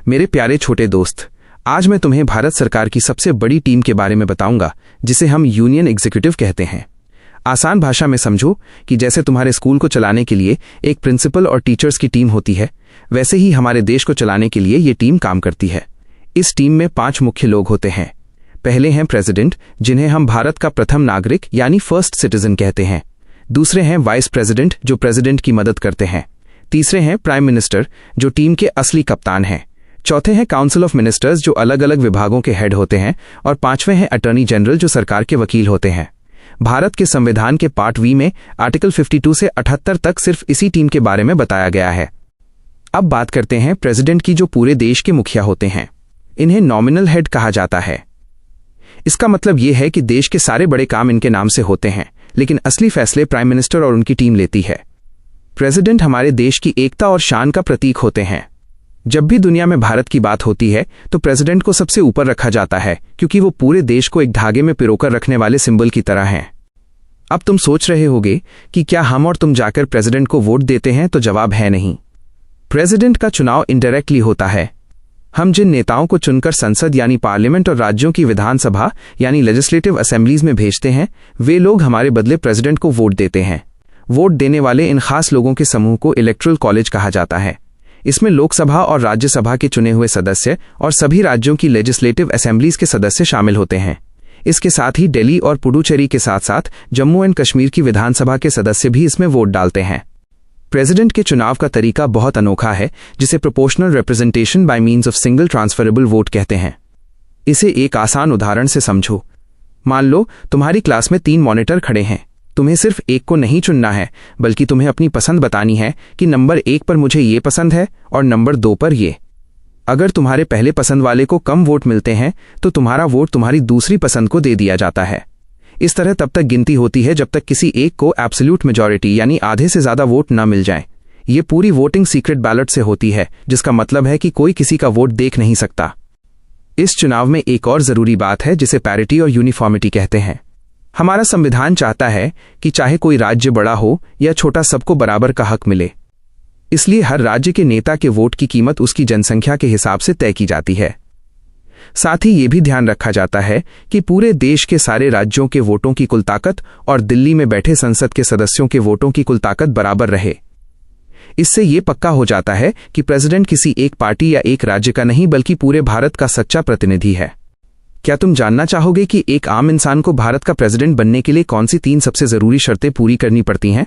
मेरे प्यारे छोटे दोस्त, आज मैं तुम्हें भारत सरकार की सबसे बड़ी टीम के बारे में बताऊंगा, जिसे हम यूनियन एग्जीक्यूटिव कहते हैं। आसान भाषा में समझो कि जैसे तुम्हारे स्कूल को चलाने के लिए एक प्रिंसिपल और टीचर्स की टीम होती है, वैसे ही हमारे देश को चलाने के लिए ये टीम काम करती है। इस टीम में 5 मुख्य लोग होते हैं। पहले हैं प्रेसिडेंट, जिन्हें हम भारत का प्रथम नागरिक यानी फर्स्ट सिटीजन कहते हैं। दूसरे हैं वाइस प्रेसिडेंट, जो प्रेसिडेंट की मदद करते हैं। तीसरे हैं प्राइम मिनिस्टर, जो टीम के असली कप्तान हैं। चौथे हैं काउंसिल ऑफ मिनिस्टर्स, जो अलग अलग विभागों के हेड होते हैं। और 5वें हैं अटॉर्नी जनरल, जो सरकार के वकील होते हैं। भारत के संविधान के पार्ट वी में आर्टिकल 52 से 78 तक सिर्फ इसी टीम के बारे में बताया गया है। अब बात करते हैं प्रेसिडेंट की, जो पूरे देश के मुखिया होते हैं। इन्हें नॉमिनल हेड कहा जाता है। इसका मतलब यह है कि देश के सारे बड़े काम इनके नाम से होते हैं, लेकिन असली फैसले प्राइम मिनिस्टर और उनकी टीम लेती है। प्रेसिडेंट हमारे देश की एकता और शान का प्रतीक होते हैं। जब भी दुनिया में भारत की बात होती है तो प्रेसिडेंट को सबसे ऊपर रखा जाता है, क्योंकि वो पूरे देश को एक धागे में पिरोकर रखने वाले सिंबल की तरह हैं। अब तुम सोच रहे होगे कि क्या हम और तुम जाकर प्रेसिडेंट को वोट देते हैं, तो जवाब है नहीं। प्रेसिडेंट का चुनाव इनडायरेक्टली होता है। हम जिन नेताओं को चुनकर संसद यानी पार्लियामेंट और राज्यों की विधानसभा यानी लेजिस्लेटिव असेंबलीज में भेजते हैं, वे लोग हमारे बदले प्रेसिडेंट को वोट देते हैं। वोट देने वाले इन खास लोगों के समूह को इलेक्टोरल कॉलेज कहा जाता है। इसमें लोकसभा और राज्यसभा के चुने हुए सदस्य और सभी राज्यों की लेजिस्लेटिव असेंबलीज के सदस्य शामिल होते हैं। इसके साथ ही दिल्ली और पुडुचेरी के साथ साथ जम्मू एंड कश्मीर की विधानसभा के सदस्य भी इसमें वोट डालते हैं। प्रेसिडेंट के चुनाव का तरीका बहुत अनोखा है, जिसे proportional representation bye means of single transferable vote कहते हैं। इसे एक आसान उदाहरण से समझो। मान लो तुम्हारी क्लास में 3 मॉनिटर खड़े हैं। तुम्हें सिर्फ एक को नहीं चुनना है, बल्कि तुम्हें अपनी पसंद बतानी है कि नंबर 1 पर मुझे ये पसंद है और नंबर 2 पर ये। अगर तुम्हारे पहले पसंद वाले को कम वोट मिलते हैं तो तुम्हारा वोट तुम्हारी दूसरी पसंद को दे दिया जाता है। इस तरह तब तक गिनती होती है जब तक किसी एक को एब्सोल्यूट मेजॉरिटी यानी आधे से ज्यादा वोट न मिल जाए। ये पूरी वोटिंग सीक्रेट बैलेट से होती है, जिसका मतलब है कि कोई किसी का वोट देख नहीं सकता। इस चुनाव में एक और जरूरी बात है, जिसे पैरिटी और यूनिफॉर्मिटी कहते हैं। हमारा संविधान चाहता है कि चाहे कोई राज्य बड़ा हो या छोटा, सबको बराबर का हक मिले। इसलिए हर राज्य के नेता के वोट की कीमत उसकी जनसंख्या के हिसाब से तय की जाती है। साथ ही ये भी ध्यान रखा जाता है कि पूरे देश के सारे राज्यों के वोटों की कुल ताकत और दिल्ली में बैठे संसद के सदस्यों के वोटों की कुल ताकत बराबर रहे। इससे ये पक्का हो जाता है कि प्रेसिडेंट किसी एक पार्टी या एक राज्य का नहीं, बल्कि पूरे भारत का सच्चा प्रतिनिधि है। क्या तुम जानना चाहोगे कि एक आम इंसान को भारत का प्रेसिडेंट बनने के लिए कौन सी 3 सबसे जरूरी शर्तें पूरी करनी पड़ती हैं?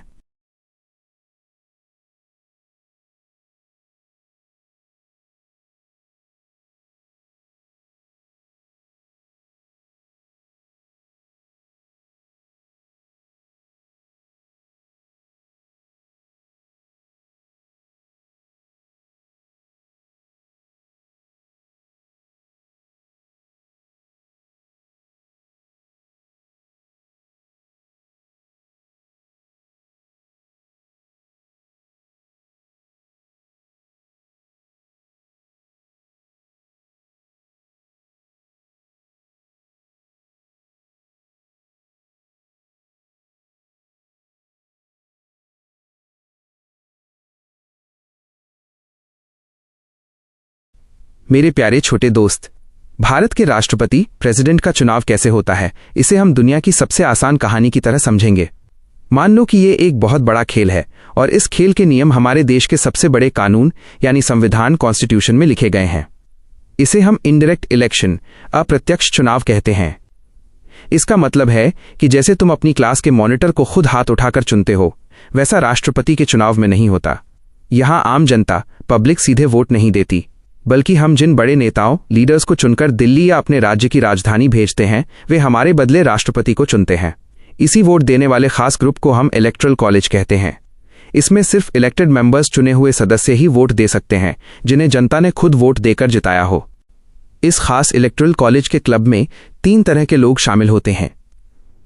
मेरे प्यारे छोटे दोस्त, भारत के राष्ट्रपति प्रेसिडेंट का चुनाव कैसे होता है, इसे हम दुनिया की सबसे आसान कहानी की तरह समझेंगे। मान लो कि ये एक बहुत बड़ा खेल है और इस खेल के नियम हमारे देश के सबसे बड़े कानून यानी संविधान कॉन्स्टिट्यूशन में लिखे गए हैं। इसे हम इनडायरेक्ट इलेक्शन, अप्रत्यक्ष चुनाव कहते हैं। इसका मतलब है कि जैसे तुम अपनी क्लास के मॉनिटर को खुद हाथ उठाकर चुनते हो, वैसा राष्ट्रपति के चुनाव में नहीं होता। यहां आम जनता, पब्लिक सीधे वोट नहीं देती, बल्कि हम जिन बड़े नेताओं, लीडर्स को चुनकर दिल्ली या अपने राज्य की राजधानी भेजते हैं, वे हमारे बदले राष्ट्रपति को चुनते हैं। इसी वोट देने वाले खास ग्रुप को हम इलेक्टोरल कॉलेज कहते हैं। इसमें सिर्फ इलेक्टेड मेंबर्स, चुने हुए सदस्य ही वोट दे सकते हैं, जिन्हें जनता ने खुद वोट देकर जिताया हो। इस खास इलेक्टोरल कॉलेज के क्लब में 3 तरह के लोग शामिल होते हैं।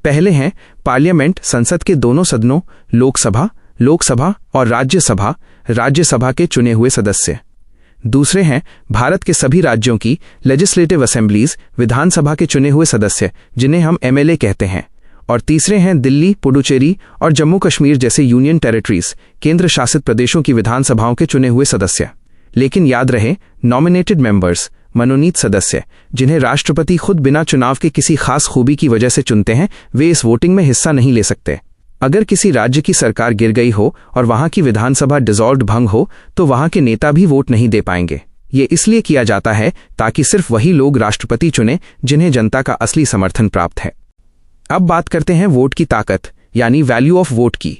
पहले हैं पार्लियामेंट, संसद के दोनों सदनों, लोकसभा और राज्यसभा के चुने हुए सदस्य। दूसरे हैं भारत के सभी राज्यों की लेजिस्लेटिव असेंबलीज, विधानसभा के चुने हुए सदस्य, जिन्हें हम एमएलए कहते हैं। और तीसरे हैं दिल्ली, पुडुचेरी और जम्मू कश्मीर जैसे यूनियन टेरिटरीज, केंद्र शासित प्रदेशों की विधानसभाओं के चुने हुए सदस्य। लेकिन याद रहे, नॉमिनेटेड मेंबर्स, मनोनीत सदस्य, जिन्हें राष्ट्रपति खुद बिना चुनाव के किसी खास खूबी की वजह से चुनते हैं, वे इस वोटिंग में हिस्सा नहीं ले सकते। अगर किसी राज्य की सरकार गिर गई हो और वहां की विधानसभा डिसॉल्व्ड भंग हो, तो वहां के नेता भी वोट नहीं दे पाएंगे। ये इसलिए किया जाता है ताकि सिर्फ वही लोग राष्ट्रपति चुने जिन्हें जनता का असली समर्थन प्राप्त है। अब बात करते हैं वोट की ताकत यानी वैल्यू ऑफ वोट की।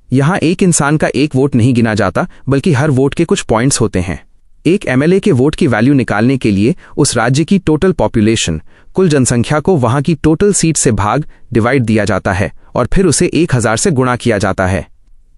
यहां एक इंसान का एक वोट नहीं गिना जाता, बल्कि हर वोट के कुछ पॉइंट्स होते हैं। एक एमएलए के वोट की वैल्यू निकालने के लिए उस राज्य की टोटल पॉपुलेशन, कुल जनसंख्या को वहां की टोटल सीट से भाग डिवाइड दिया जाता है और फिर उसे 1000 से गुणा किया जाता है।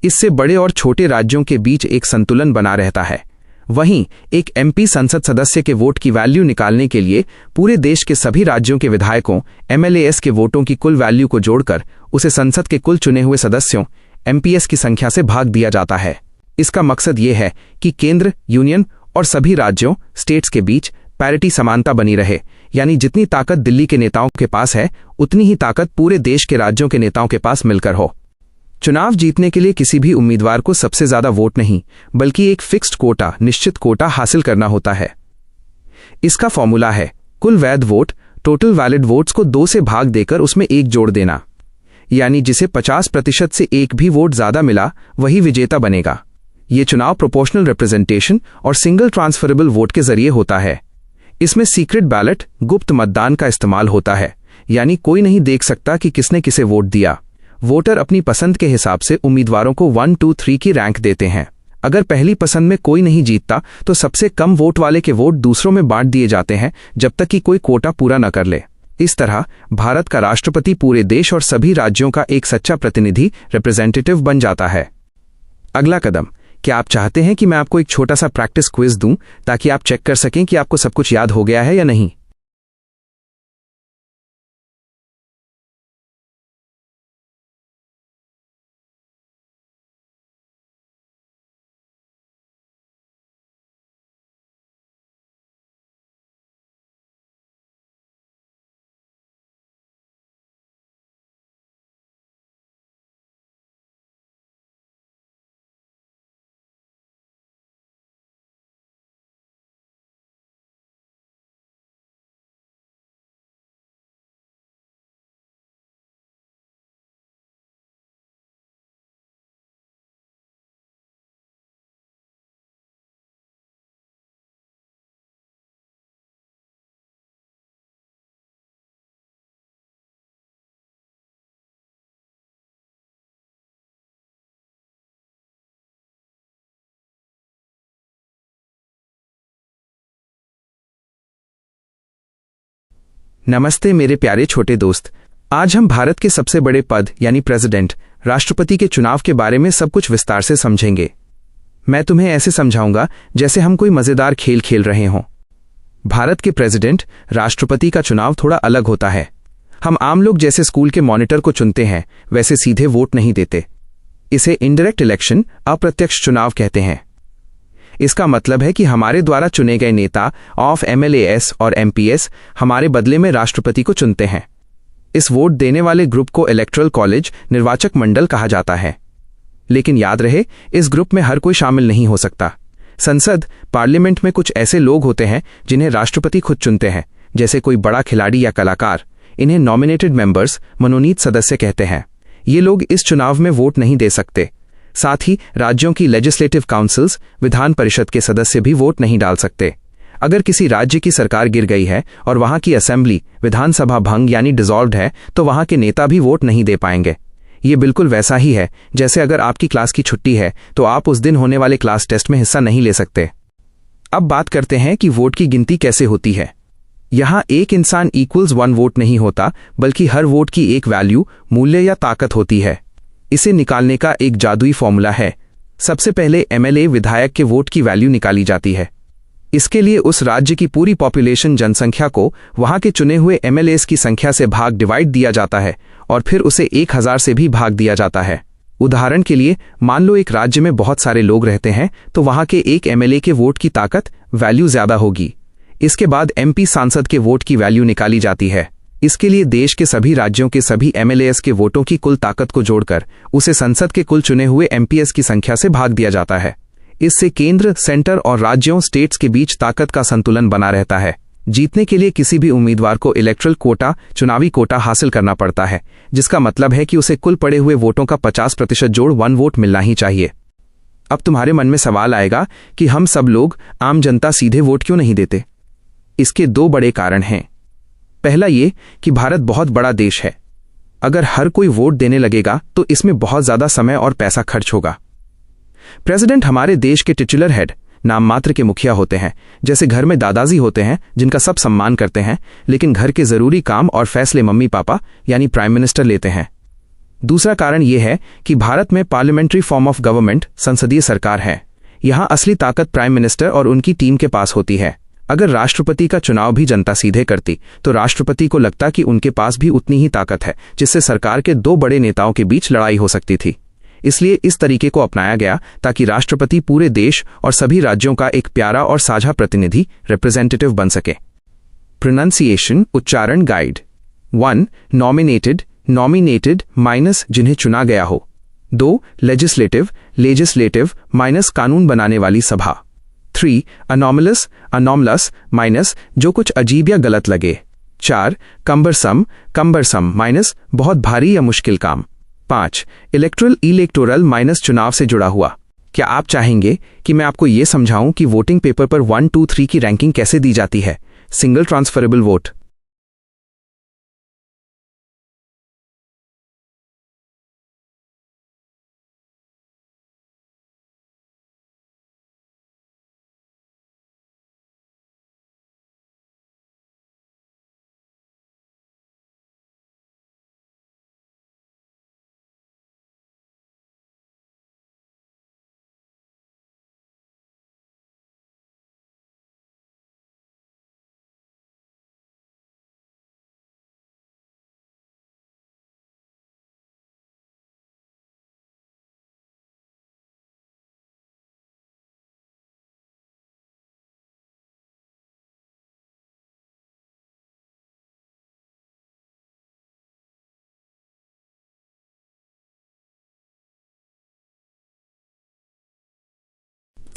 इससे बड़े और छोटे राज्यों के बीच एक संतुलन बना रहता है। वहीं एक एमपी संसद सदस्य के वोट की वैल्यू निकालने के लिए पूरे देश के सभी राज्यों के विधायकों एमएलएस के वोटों की कुल वैल्यू को जोड़कर उसे संसद के कुल चुने हुए सदस्यों एमपीएस की संख्या से भाग दिया जाता है। इसका मकसद ये है कि केंद्र, यूनियन और सभी राज्यों स्टेट्स के बीच पैरिटी समानता बनी रहे, यानी जितनी ताकत दिल्ली के नेताओं के पास है उतनी ही ताकत पूरे देश के राज्यों के नेताओं के पास मिलकर हो। चुनाव जीतने के लिए किसी भी उम्मीदवार को सबसे ज्यादा वोट नहीं, बल्कि एक फिक्स्ड कोटा, निश्चित कोटा हासिल करना होता है। इसका फॉर्मूला है कुल वैध वोट, टोटल वैलिड वोट्स को 2 से भाग देकर उसमें 1 जोड़ देना, यानी जिसे 50% से एक भी वोट ज्यादा मिला वही विजेता बनेगा। ये चुनाव प्रोपोर्शनल रिप्रेजेंटेशन और सिंगल ट्रांसफरेबल वोट के जरिए होता है। इसमें सीक्रेट बैलेट, गुप्त मतदान का इस्तेमाल होता है, यानी कोई नहीं देख सकता कि किसने किसे वोट दिया। वोटर अपनी पसंद के हिसाब से उम्मीदवारों को 1, 2, 3 की रैंक देते हैं। अगर पहली पसंद में कोई नहीं जीतता तो सबसे कम वोट वाले के वोट दूसरों में बांट दिए जाते हैं जब तक कि कोई कोटा पूरा न कर ले। इस तरह भारत का राष्ट्रपति पूरे देश और सभी राज्यों का एक सच्चा प्रतिनिधि, रिप्रेजेंटेटिव बन जाता है। अगला कदम, क्या आप चाहते हैं कि मैं आपको एक छोटा सा प्रैक्टिस क्विज दूं ताकि आप चेक कर सकें कि आपको सब कुछ याद हो गया है या नहीं? नमस्ते मेरे प्यारे छोटे दोस्त। आज हम भारत के सबसे बड़े पद यानी प्रेसिडेंट, राष्ट्रपति के चुनाव के बारे में सब कुछ विस्तार से समझेंगे। मैं तुम्हें ऐसे समझाऊंगा जैसे हम कोई मजेदार खेल खेल रहे हों। भारत के प्रेसिडेंट, राष्ट्रपति का चुनाव थोड़ा अलग होता है। हम आम लोग जैसे स्कूल के मॉनिटर को चुनते हैं वैसे सीधे वोट नहीं देते। इसे इनडायरेक्ट इलेक्शन, अप्रत्यक्ष चुनाव कहते हैं। इसका मतलब है कि हमारे द्वारा चुने गए नेता ऑफ एमएलएस और एमपीएस हमारे बदले में राष्ट्रपति को चुनते हैं। इस वोट देने वाले ग्रुप को इलेक्टोरल कॉलेज, निर्वाचक मंडल कहा जाता है। लेकिन याद रहे, इस ग्रुप में हर कोई शामिल नहीं हो सकता। संसद, पार्लियामेंट में कुछ ऐसे लोग होते हैं जिन्हें राष्ट्रपति खुद चुनते हैं, जैसे कोई बड़ा खिलाड़ी या कलाकार। इन्हें नॉमिनेटेड मेंबर्स, मनोनीत सदस्य कहते हैं। ये लोग इस चुनाव में वोट नहीं दे सकते। साथ ही राज्यों की लेजिस्लेटिव काउंसिल्स, विधान परिषद के सदस्य भी वोट नहीं डाल सकते। अगर किसी राज्य की सरकार गिर गई है और वहां की असेंबली, विधानसभा भंग यानी डिसॉल्व्ड है, तो वहां के नेता भी वोट नहीं दे पाएंगे। ये बिल्कुल वैसा ही है जैसे अगर आपकी क्लास की छुट्टी है तो आप उस दिन होने वाले क्लास टेस्ट में हिस्सा नहीं ले सकते। अब बात करते हैं कि वोट की गिनती कैसे होती है। यहां एक इंसान इक्वल्स 1 वोट नहीं होता, बल्कि हर वोट की एक वैल्यू, मूल्य या ताकत होती है। इसे निकालने का एक जादुई फॉर्मूला है। सबसे पहले एमएलए, विधायक के वोट की वैल्यू निकाली जाती है। इसके लिए उस राज्य की पूरी पॉपुलेशन, जनसंख्या को वहां के चुने हुए एमएलएस की संख्या से भाग डिवाइड दिया जाता है और फिर उसे 1000 से भी भाग दिया जाता है। उदाहरण के लिए, मान लो एक राज्य में बहुत सारे लोग रहते हैं तो वहां के एक एमएलए के वोट की ताकत, वैल्यू ज्यादा होगी। इसके बाद एमपी सांसद के वोट की वैल्यू निकाली जाती है। इसके लिए देश के सभी राज्यों के सभी एमएलएस के वोटों की कुल ताकत को जोड़कर उसे संसद के कुल चुने हुए एमपीएस की संख्या से भाग दिया जाता है। इससे केंद्र, सेंटर और राज्यों स्टेट्स के बीच ताकत का संतुलन बना रहता है। जीतने के लिए किसी भी उम्मीदवार को इलेक्टरल कोटा, चुनावी कोटा हासिल करना पड़ता है, जिसका मतलब है कि उसे कुल पड़े हुए वोटों का 50% जोड़ 1 वोट मिलना ही चाहिए। अब तुम्हारे मन में सवाल आएगा कि हम सब लोग, आम जनता, सीधे वोट क्यों नहीं देते? इसके 2 बड़े कारण हैं। पहला ये कि भारत बहुत बड़ा देश है। अगर हर कोई वोट देने लगेगा तो इसमें बहुत ज्यादा समय और पैसा खर्च होगा। प्रेसिडेंट हमारे देश के टिचुलर हेड, नाम मात्र के मुखिया होते हैं। जैसे घर में दादाजी होते हैं जिनका सब सम्मान करते हैं, लेकिन घर के जरूरी काम और फैसले मम्मी पापा यानी प्राइम मिनिस्टर लेते हैं। दूसरा कारण यह है कि भारत में पार्लियामेंट्री फॉर्म ऑफ गवर्नमेंट, संसदीय सरकार है। यहां असली ताकत प्राइम मिनिस्टर और उनकी टीम के पास होती है। अगर राष्ट्रपति का चुनाव भी जनता सीधे करती तो राष्ट्रपति को लगता कि उनके पास भी उतनी ही ताकत है, जिससे सरकार के 2 बड़े नेताओं के बीच लड़ाई हो सकती थी। इसलिए इस तरीके को अपनाया गया ताकि राष्ट्रपति पूरे देश और सभी राज्यों का एक प्यारा और साझा प्रतिनिधि, रिप्रेजेंटेटिव बन सके। प्रोनाउंसिएशन, उच्चारण गाइड। 1. नॉमिनेटेड, नॉमिनेटेड माइनस जिन्हें चुना गया हो। 2. लेजिस्लेटिव, लेजिस्लेटिव माइनस कानून बनाने वाली सभा। 3. अनॉमलस, अनॉमलस माइनस जो कुछ अजीब या गलत लगे। 4. कम्बरसम, कम्बरसम माइनस बहुत भारी या मुश्किल काम। 5. इलेक्टोरल, इलेक्टोरल माइनस चुनाव से जुड़ा हुआ। क्या आप चाहेंगे कि मैं आपको यह समझाऊं कि वोटिंग पेपर पर 1, 2, 3 की रैंकिंग कैसे दी जाती है? Single transferable vote.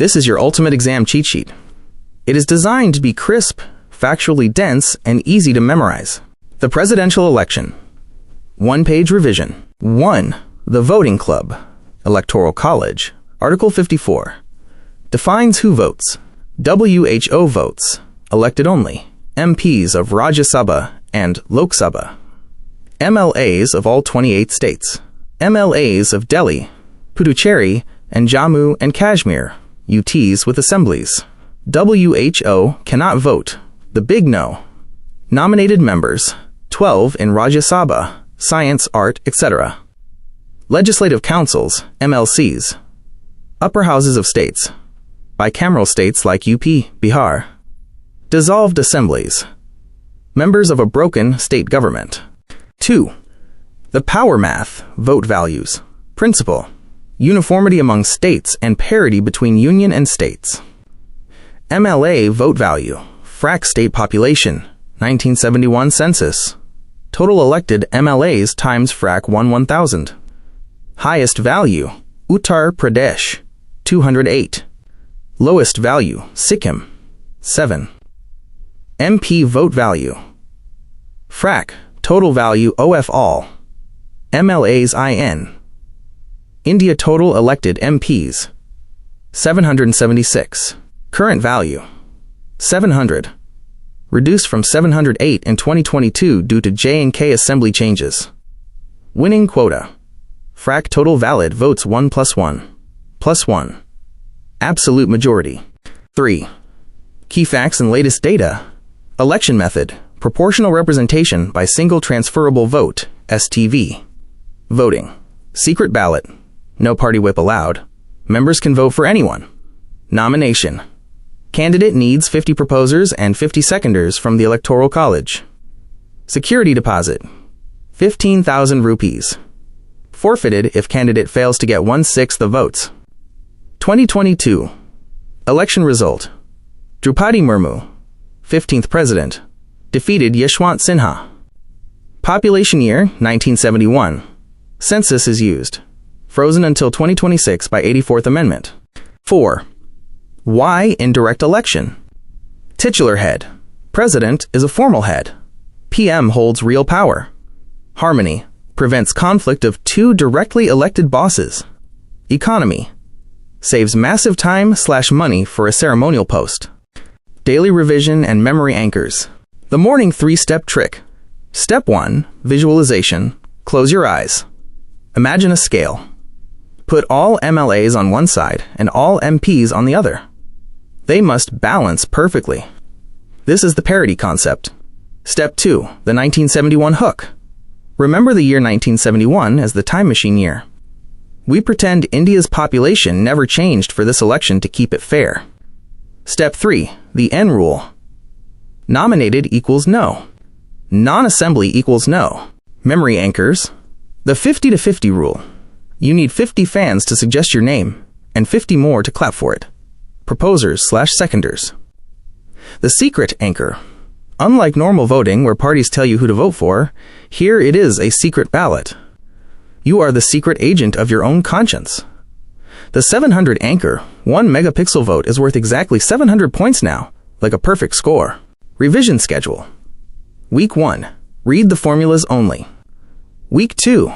This is your ultimate exam cheat sheet. It is designed to be crisp, factually dense, and easy to memorize. The presidential election. 1-page revision. 1. The voting club. Electoral college. Article 54. Defines who votes. WHO votes. Elected only. MPs of Rajya Sabha and Lok Sabha. MLAs of all 28 states. MLAs of Delhi, Puducherry, and Jammu and Kashmir. UTs with assemblies. WHO cannot vote. The big no. Nominated members. 12 in Rajya Sabha, Science, Art, etc. Legislative councils, MLCs. Upper houses of states. Bicameral states like UP, Bihar. Dissolved assemblies. Members of a broken state government. 2. The power math, vote values. Principle. Uniformity among states and parity between union and states. MLA vote value. FRAC state population. 1971 census. Total elected MLAs times FRAC 1000. Highest value. Uttar Pradesh. 208. Lowest value. Sikkim. 7. MP vote value. FRAC. Total value OF all. MLAs IN. India total elected MPs 776. Current value 700. Reduced from 708 in 2022 due to J&K assembly changes. Winning quota. FRAC total valid votes 1 + 1 + 1. Absolute majority. 3. Key facts and latest data. Election method. Proportional representation by single transferable vote, STV. Voting. Secret ballot. No party whip allowed. Members can vote for anyone. Nomination. Candidate needs 50 proposers and 50 seconders from the Electoral College. Security deposit. 15,000 rupees. Forfeited if candidate fails to get 1/6 of votes. 2022. Election result. Drupadi Murmu, 15th President, defeated Yashwant Sinha. Population year 1971. Census is used. Frozen until 2026 by 84th Amendment. 4. Why indirect election? Titular head. President is a formal head. PM holds real power. Harmony. Prevents conflict of two directly elected bosses. Economy. Saves massive time/money for a ceremonial post. Daily revision and memory anchors. The morning 3-step trick. Step 1. Visualization. Close your eyes. Imagine a scale. Put all MLAs on one side and all MPs on the other. They must balance perfectly. This is the parity concept. Step 2. The 1971 hook. Remember the year 1971 as the time machine year. We pretend India's population never changed for this election to keep it fair. Step 3. The N rule. Nominated equals no. Non-assembly equals no. Memory anchors. The 50-50 rule. You need 50 fans to suggest your name, and 50 more to clap for it. Proposers/seconders. The secret anchor. Unlike normal voting where parties tell you who to vote for, here it is a secret ballot. You are the secret agent of your own conscience. The 700 anchor, 1 megapixel vote is worth exactly 700 points now, like a perfect score. Revision schedule. Week 1. Read the formulas only. Week 2.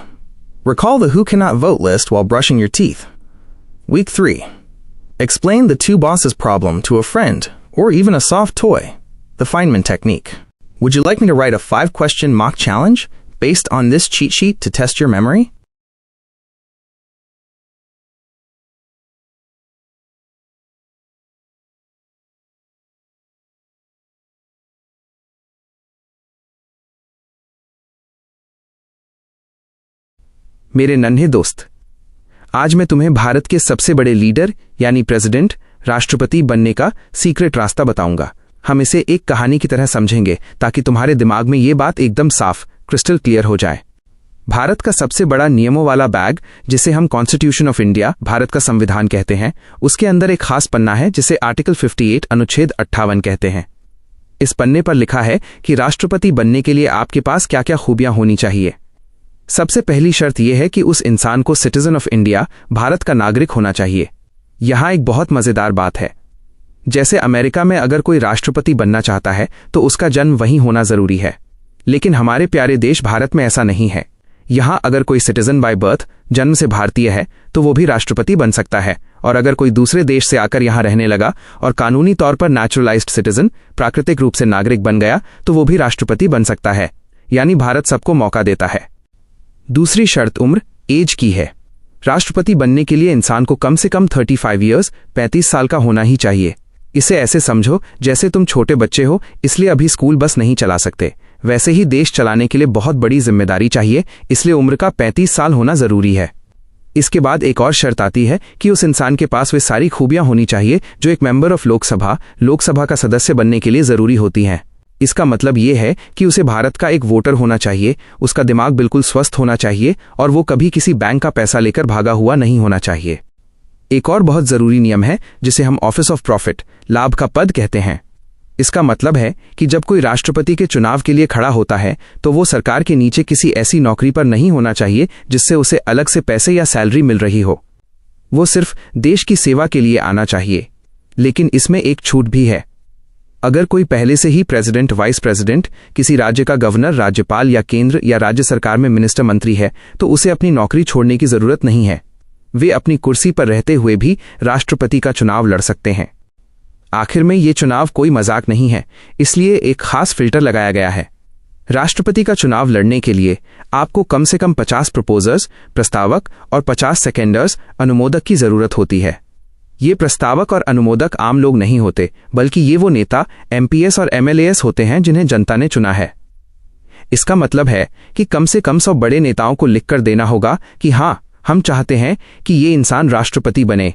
Recall the who cannot vote list while brushing your teeth. Week 3. Explain the two bosses problem to a friend or even a soft toy. The Feynman technique. Would you like me to write a 5-question mock challenge based on this cheat sheet to test your memory? मेरे नन्हे दोस्त, आज मैं तुम्हें भारत के सबसे बड़े leader यानी प्रेसिडेंट, राष्ट्रपति बनने का सीक्रेट रास्ता बताऊंगा। हम इसे एक कहानी की तरह समझेंगे ताकि तुम्हारे दिमाग में ये बात एकदम साफ, क्रिस्टल क्लियर हो जाए। भारत का सबसे बड़ा नियमों वाला बैग, जिसे हम कॉन्स्टिट्यूशन ऑफ इंडिया, भारत का संविधान कहते हैं, उसके अंदर एक खास पन्ना है जिसे आर्टिकल 58 अनुच्छेद 58 कहते हैं। इस पन्ने पर लिखा है कि राष्ट्रपति बनने के लिए आपके पास क्या क्या खूबियां होनी चाहिए। सबसे पहली शर्त यह है कि उस इंसान को सिटीजन ऑफ इंडिया, भारत का नागरिक होना चाहिए। यहां एक बहुत मजेदार बात है। जैसे अमेरिका में अगर कोई राष्ट्रपति बनना चाहता है तो उसका जन्म वहीं होना जरूरी है, लेकिन हमारे प्यारे देश भारत में ऐसा नहीं है। यहां अगर कोई सिटीजन बाय बर्थ, जन्म से भारतीय है, तो वो भी राष्ट्रपति बन सकता है, और अगर कोई दूसरे देश से आकर यहां रहने लगा और कानूनी तौर पर नेचुरलाइज्ड सिटीजन, प्राकृतिक रूप से नागरिक बन गया, तो वो भी राष्ट्रपति बन सकता है। यानी भारत सबको मौका देता है। दूसरी शर्त उम्र, एज की है। राष्ट्रपति बनने के लिए इंसान को कम से कम 35 ईयर्स, 35 साल का होना ही चाहिए। इसे ऐसे समझो जैसे तुम छोटे बच्चे हो, इसलिए अभी स्कूल बस नहीं चला सकते। वैसे ही देश चलाने के लिए बहुत बड़ी जिम्मेदारी चाहिए, इसलिए उम्र का 35 साल होना जरूरी है। इसके बाद एक और शर्त आती है कि उस इंसान के पास वे सारी खूबियां होनी चाहिए जो एक मेंबर ऑफ लोकसभा का सदस्य बनने के लिए जरूरी होती हैं। इसका मतलब ये है कि उसे भारत का एक वोटर होना चाहिए, उसका दिमाग बिल्कुल स्वस्थ होना चाहिए और वो कभी किसी बैंक का पैसा लेकर भागा हुआ नहीं होना चाहिए। एक और बहुत जरूरी नियम है जिसे हम ऑफिस ऑफ प्रॉफिट, लाभ का पद कहते हैं। इसका मतलब है कि जब कोई राष्ट्रपति के चुनाव के लिए खड़ा होता है तो वो सरकार के नीचे किसी ऐसी नौकरी पर नहीं होना चाहिए जिससे उसे अलग से पैसे या सैलरी मिल रही हो। वो सिर्फ देश की सेवा के लिए आना चाहिए। लेकिन इसमें एक छूट भी है। अगर कोई पहले से ही प्रेसिडेंट, वाइस प्रेसिडेंट, किसी राज्य का गवर्नर, राज्यपाल या केंद्र या राज्य सरकार में मिनिस्टर, मंत्री है, तो उसे अपनी नौकरी छोड़ने की जरूरत नहीं है। वे अपनी कुर्सी पर रहते हुए भी राष्ट्रपति का चुनाव लड़ सकते हैं। आखिर में ये चुनाव कोई मजाक नहीं है, इसलिए एक खास फिल्टर लगाया गया है। राष्ट्रपति का चुनाव लड़ने के लिए आपको कम से कम 50 प्रपोजर्स, प्रस्तावक, और 50 सेकेंडर्स, अनुमोदक की जरूरत होती है। ये प्रस्तावक और अनुमोदक आम लोग नहीं होते, बल्कि ये वो नेता, एमपीएस और एमएलएस होते हैं जिन्हें जनता ने चुना है। इसका मतलब है कि कम से कम 100 बड़े नेताओं को लिखकर देना होगा कि हाँ, हम चाहते हैं कि ये इंसान राष्ट्रपति बने।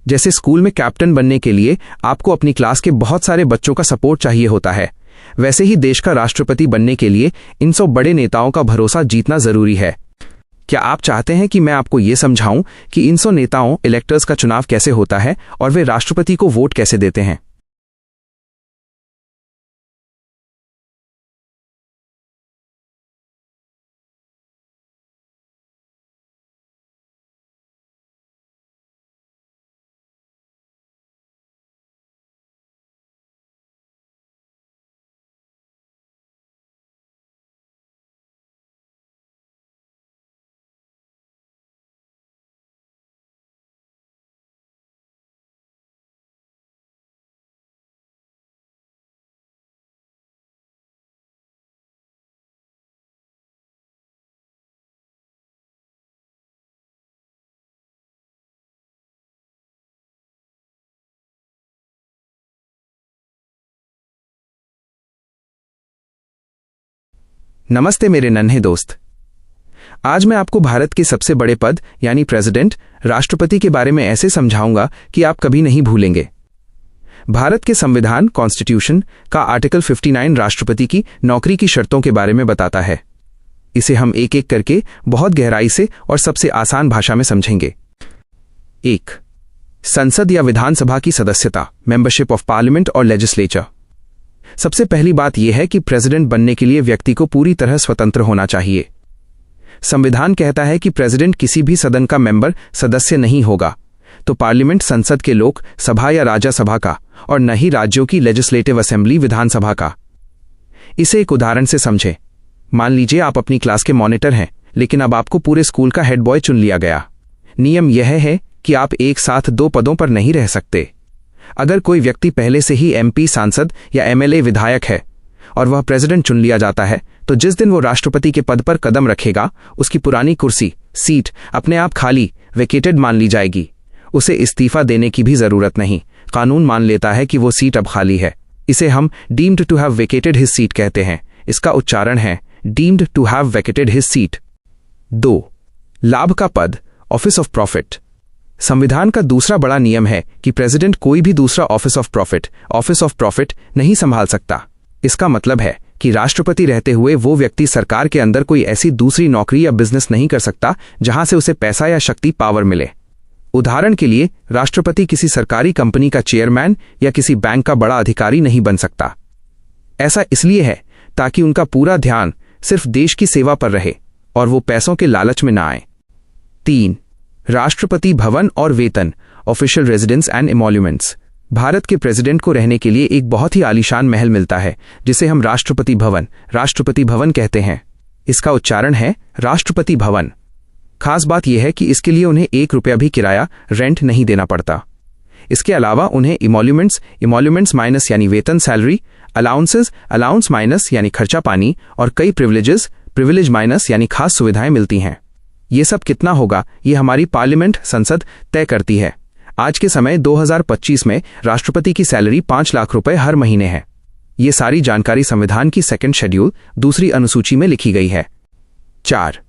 जैसे स्कूल में कैप्टन बनने के लिए आपको अपनी क्लास के बहुत सारे बच्चों का सपोर्ट चाहिए होता है, वैसे ही देश का राष्ट्रपति बनने के लिए इन 100 बड़े नेताओं का भरोसा जीतना जरूरी है। क्या आप चाहते हैं कि मैं आपको ये समझाऊं कि इन 100 नेताओं, इलेक्टर्स का चुनाव कैसे होता है और वे राष्ट्रपति को वोट कैसे देते हैं? नमस्ते मेरे नन्हे दोस्त। आज मैं आपको भारत के सबसे बड़े पद यानी प्रेसिडेंट, राष्ट्रपति के बारे में ऐसे समझाऊंगा कि आप कभी नहीं भूलेंगे। भारत के संविधान कॉन्स्टिट्यूशन का आर्टिकल 59 राष्ट्रपति की नौकरी की शर्तों के बारे में बताता है। इसे हम एक एक करके बहुत गहराई से और सबसे आसान भाषा में समझेंगे। 1. संसद या विधानसभा की सदस्यता, मेंबरशिप ऑफ पार्लियामेंट और लेजिस्लेचर। सबसे पहली बात यह है कि प्रेसिडेंट बनने के लिए व्यक्ति को पूरी तरह स्वतंत्र होना चाहिए। संविधान कहता है कि प्रेसिडेंट किसी भी सदन का मेंबर सदस्य नहीं होगा, तो पार्लियामेंट संसद के लोक सभा या राज्यसभा का और न ही राज्यों की लेजिस्लेटिव असेंबली विधानसभा का। इसे एक उदाहरण से समझें। मान लीजिए आप अपनी क्लास के मॉनिटर हैं, लेकिन अब आपको पूरे स्कूल का हेड बॉय चुन लिया गया। नियम यह है कि आप एक साथ 2 पदों पर नहीं रह सकते। अगर कोई व्यक्ति पहले से ही एमपी, सांसद या एमएलए विधायक है और वह प्रेसिडेंट चुन लिया जाता है, तो जिस दिन वो राष्ट्रपति के पद पर कदम रखेगा, उसकी पुरानी कुर्सी, सीट अपने आप खाली, वेकेटेड मान ली जाएगी। उसे इस्तीफा देने की भी जरूरत नहीं। कानून मान लेता है कि वो सीट अब खाली है। इसे हम deemed to have vacated his seat कहते हैं। इसका उच्चारण है deemed to have vacated his seat. 2. लाभ का पद, ऑफिस ऑफ प्रॉफिट। संविधान का दूसरा बड़ा नियम है कि प्रेसिडेंट कोई भी दूसरा ऑफिस ऑफ प्रॉफिट नहीं संभाल सकता। इसका मतलब है कि राष्ट्रपति रहते हुए वो व्यक्ति सरकार के अंदर कोई ऐसी दूसरी नौकरी या बिजनेस नहीं कर सकता जहां से उसे पैसा या शक्ति पावर मिले। उदाहरण के लिए, राष्ट्रपति किसी सरकारी कंपनी का चेयरमैन या किसी बैंक का बड़ा अधिकारी नहीं बन सकता। ऐसा इसलिए है ताकि उनका पूरा ध्यान सिर्फ देश की सेवा पर रहे और वो पैसों के लालच में ना आए। 3. राष्ट्रपति भवन और वेतन, ऑफिशियल रेजिडेंस एंड एमोल्यूमेंट्स। भारत के प्रेसिडेंट को रहने के लिए एक बहुत ही आलीशान महल मिलता है, जिसे हम राष्ट्रपति भवन कहते हैं। इसका उच्चारण है राष्ट्रपति भवन। खास बात यह है कि इसके लिए उन्हें 1 रुपया भी किराया, रेंट नहीं देना पड़ता। इसके अलावा उन्हें इमोल्यूमेंट्स माइनस यानी वेतन, सैलरी, अलाउंस माइनस यानी खर्चा पानी और कई प्रिविलेज माइनस यानी खास सुविधाएं मिलती हैं। ये सब कितना होगा, ये हमारी पार्लियामेंट, संसद तय करती है। आज के समय 2025 में राष्ट्रपति की सैलरी 5 लाख रुपए हर महीने है। ये सारी जानकारी संविधान की 2nd शेड्यूल, दूसरी अनुसूची में लिखी गई है। 4.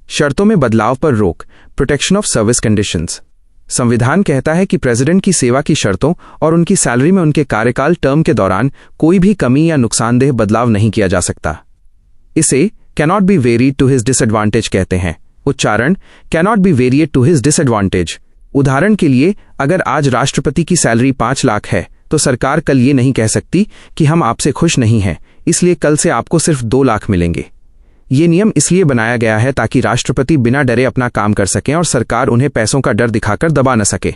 शर्तों में बदलाव पर रोक, प्रोटेक्शन ऑफ सर्विस कंडीशंस। संविधान कहता है कि प्रेसिडेंट की सेवा की शर्तों और उनकी सैलरी में उनके कार्यकाल टर्म के दौरान कोई भी कमी या नुकसानदेह बदलाव नहीं किया जा सकता। इसे cannot be varied to his disadvantage कहते हैं। उच्चारण cannot be varied to his disadvantage. उदाहरण के लिए, अगर आज राष्ट्रपति की सैलरी 5 लाख है, तो सरकार कल ये नहीं कह सकती कि हम आपसे खुश नहीं हैं, इसलिए कल से आपको सिर्फ 2 लाख मिलेंगे। ये नियम इसलिए बनाया गया है ताकि राष्ट्रपति बिना डरे अपना काम कर सकें और सरकार उन्हें पैसों का डर दिखाकर दबा न सके।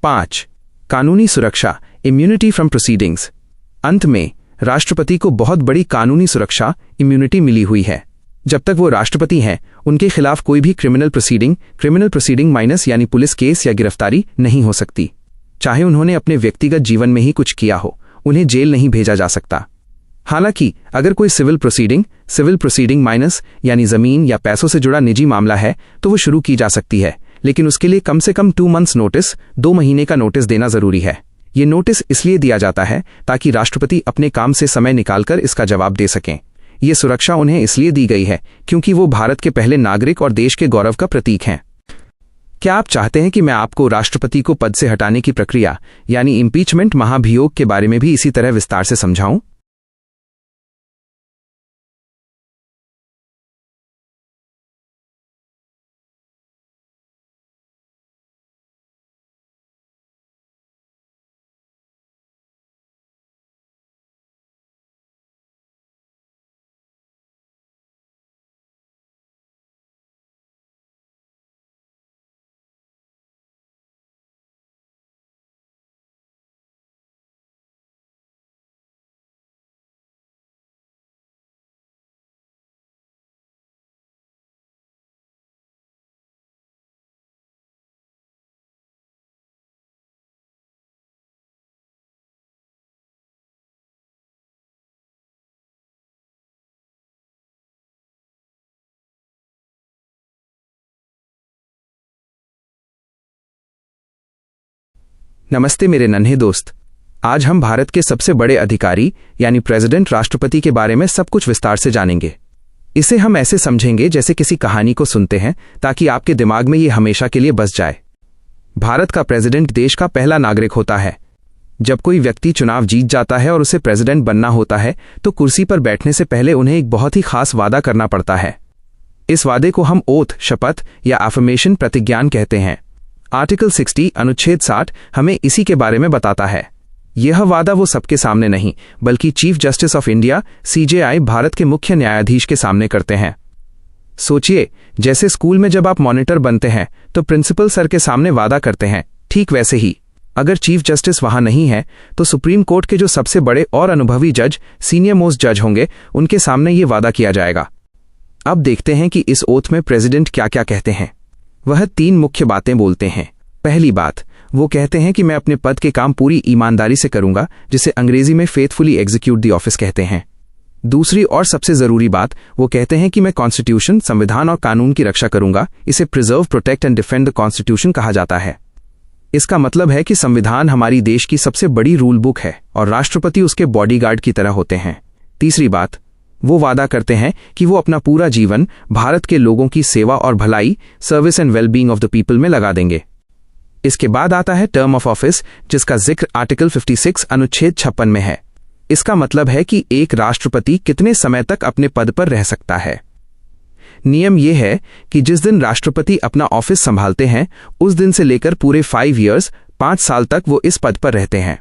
5. कानूनी सुरक्षा, इम्यूनिटी फ्रॉम प्रोसीडिंग्स। अंत में राष्ट्रपति को बहुत बड़ी कानूनी सुरक्षा, इम्यूनिटी मिली हुई है। जब तक वो राष्ट्रपति हैं, उनके खिलाफ कोई भी क्रिमिनल प्रोसीडिंग माइनस यानी पुलिस केस या गिरफ्तारी नहीं हो सकती। चाहे उन्होंने अपने व्यक्तिगत जीवन में ही कुछ किया हो, उन्हें जेल नहीं भेजा जा सकता। हालांकि अगर कोई सिविल प्रोसीडिंग माइनस यानी जमीन या पैसों से जुड़ा निजी मामला है, तो वो शुरू की जा सकती है, लेकिन उसके लिए कम से कम 2 months नोटिस, 2 महीने का नोटिस देना जरूरी है। ये नोटिस इसलिए दिया जाता है ताकि राष्ट्रपति अपने काम से समय निकालकर इसका जवाब दे सकें। ये सुरक्षा उन्हें इसलिए दी गई है क्योंकि वो भारत के पहले नागरिक और देश के गौरव का प्रतीक हैं। क्या आप चाहते हैं कि मैं आपको राष्ट्रपति को पद से हटाने की प्रक्रिया यानी इम्पीचमेंट, महाभियोग के बारे में भी इसी तरह विस्तार से समझाऊं? नमस्ते मेरे नन्हे दोस्त। आज हम भारत के सबसे बड़े अधिकारी यानी प्रेसिडेंट, राष्ट्रपति के बारे में सब कुछ विस्तार से जानेंगे। इसे हम ऐसे समझेंगे जैसे किसी कहानी को सुनते हैं, ताकि आपके दिमाग में ये हमेशा के लिए बस जाए। भारत का प्रेसिडेंट देश का पहला नागरिक होता है। जब कोई व्यक्ति चुनाव जीत जाता है और उसे प्रेसिडेंट बनना होता है, तो कुर्सी पर बैठने से पहले उन्हें एक बहुत ही खास वादा करना पड़ता है। इस वादे को हम ओथ, शपथ या एफर्मेशन, प्रतिज्ञान कहते हैं। आर्टिकल 60 अनुच्छेद 60 हमें इसी के बारे में बताता है। यह वादा वो सबके सामने नहीं, बल्कि chief justice of India CJI, Bharat के मुख्य न्यायाधीश के सामने करते हैं। सोचिए, जैसे स्कूल में जब आप मॉनिटर बनते हैं तो प्रिंसिपल सर के सामने वादा करते हैं, ठीक वैसे ही अगर चीफ जस्टिस वहां नहीं है तो सुप्रीम कोर्ट के जो सबसे बड़े और अनुभवी जज, सीनियर मोस्ट जज होंगे, उनके सामने ये वादा किया जाएगा। अब देखते हैं कि इस ओथ में प्रेसिडेंट क्या क्या कहते हैं। वह 3 मुख्य बातें बोलते हैं। पहली बात, वो कहते हैं कि मैं अपने पद के काम पूरी ईमानदारी से करूंगा, जिसे अंग्रेजी में फेथफुली एग्जीक्यूट द ऑफिस कहते हैं। दूसरी और सबसे जरूरी बात, वो कहते हैं कि मैं कॉन्स्टिट्यूशन, संविधान और कानून की रक्षा करूंगा। इसे preserve, protect and defend the constitution कहा जाता है। इसका मतलब है कि संविधान हमारी देश की सबसे बड़ी रूल बुक है और राष्ट्रपति उसके बॉडीगार्ड की तरह होते हैं। तीसरी बात, वो वादा करते हैं कि वो अपना पूरा जीवन भारत के लोगों की सेवा और भलाई, service and wellbeing of the people में लगा देंगे। इसके बाद आता है टर्म ऑफ ऑफिस, जिसका जिक्र आर्टिकल 56 अनुच्छेद 56 में है। इसका मतलब है कि एक राष्ट्रपति कितने समय तक अपने पद पर रह सकता है। नियम यह है कि जिस दिन राष्ट्रपति अपना ऑफिस संभालते हैं, उस दिन से लेकर पूरे 5 इयर्स, 5 साल तक वो इस पद पर रहते हैं।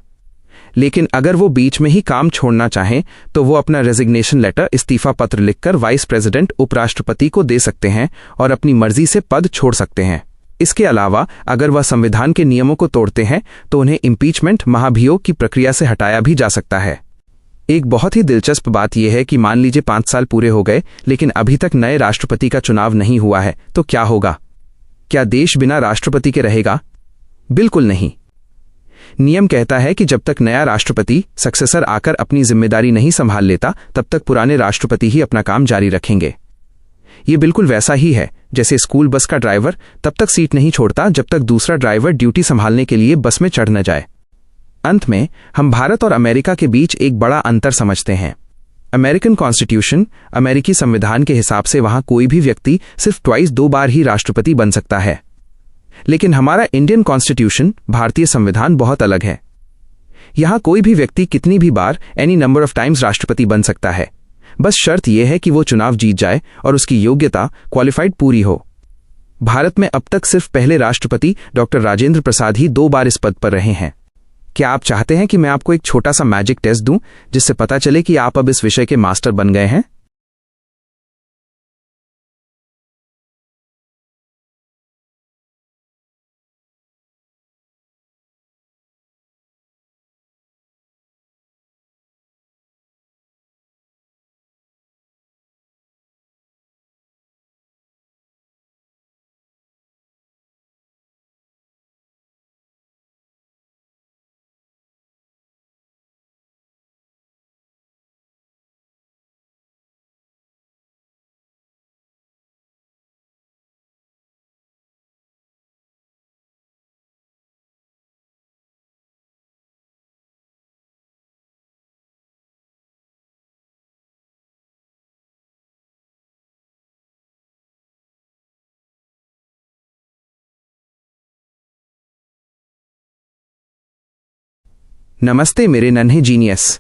लेकिन अगर वो बीच में ही काम छोड़ना चाहें तो वो अपना रेजिग्नेशन लेटर, इस्तीफा पत्र लिखकर वाइस प्रेसिडेंट, उपराष्ट्रपति को दे सकते हैं और अपनी मर्जी से पद छोड़ सकते हैं। इसके अलावा अगर वह संविधान के नियमों को तोड़ते हैं तो उन्हें इम्पीचमेंट, महाभियोग की प्रक्रिया से हटाया भी जा सकता है। एक बहुत ही दिलचस्प बात यह है कि मान लीजिए 5 साल पूरे हो गए, लेकिन अभी तक नए राष्ट्रपति का चुनाव नहीं हुआ है, तो क्या होगा? क्या देश बिना राष्ट्रपति के रहेगा? बिल्कुल नहीं। नियम कहता है कि जब तक नया राष्ट्रपति, सक्सेसर आकर अपनी जिम्मेदारी नहीं संभाल लेता, तब तक पुराने राष्ट्रपति ही अपना काम जारी रखेंगे। ये बिल्कुल वैसा ही है जैसे स्कूल बस का ड्राइवर तब तक सीट नहीं छोड़ता जब तक दूसरा ड्राइवर ड्यूटी संभालने के लिए बस में चढ़ न जाए। अंत में हम भारत और अमेरिका के बीच एक बड़ा अंतर समझते हैं। अमेरिकन कॉन्स्टिट्यूशन, अमेरिकी संविधान के हिसाब से वहां कोई भी व्यक्ति सिर्फ 2 बार ही राष्ट्रपति बन सकता है। लेकिन हमारा इंडियन कॉन्स्टिट्यूशन, भारतीय संविधान, बहुत अलग है। यहां कोई भी व्यक्ति कितनी भी बार, एनी नंबर ऑफ टाइम्स राष्ट्रपति बन सकता है। बस शर्त यह है कि वो चुनाव जीत जाए और उसकी योग्यता, क्वालिफाइड, पूरी हो। भारत में अब तक सिर्फ पहले राष्ट्रपति डॉक्टर राजेंद्र प्रसाद ही 2 बार इस पद पर रहे हैं। क्या आप चाहते हैं कि मैं आपको एक छोटा सा मैजिक टेस्ट दूं, जिससे पता चले कि आप अब इस विषय के मास्टर बन गए हैं? नमस्ते मेरे नन्हे जीनियस।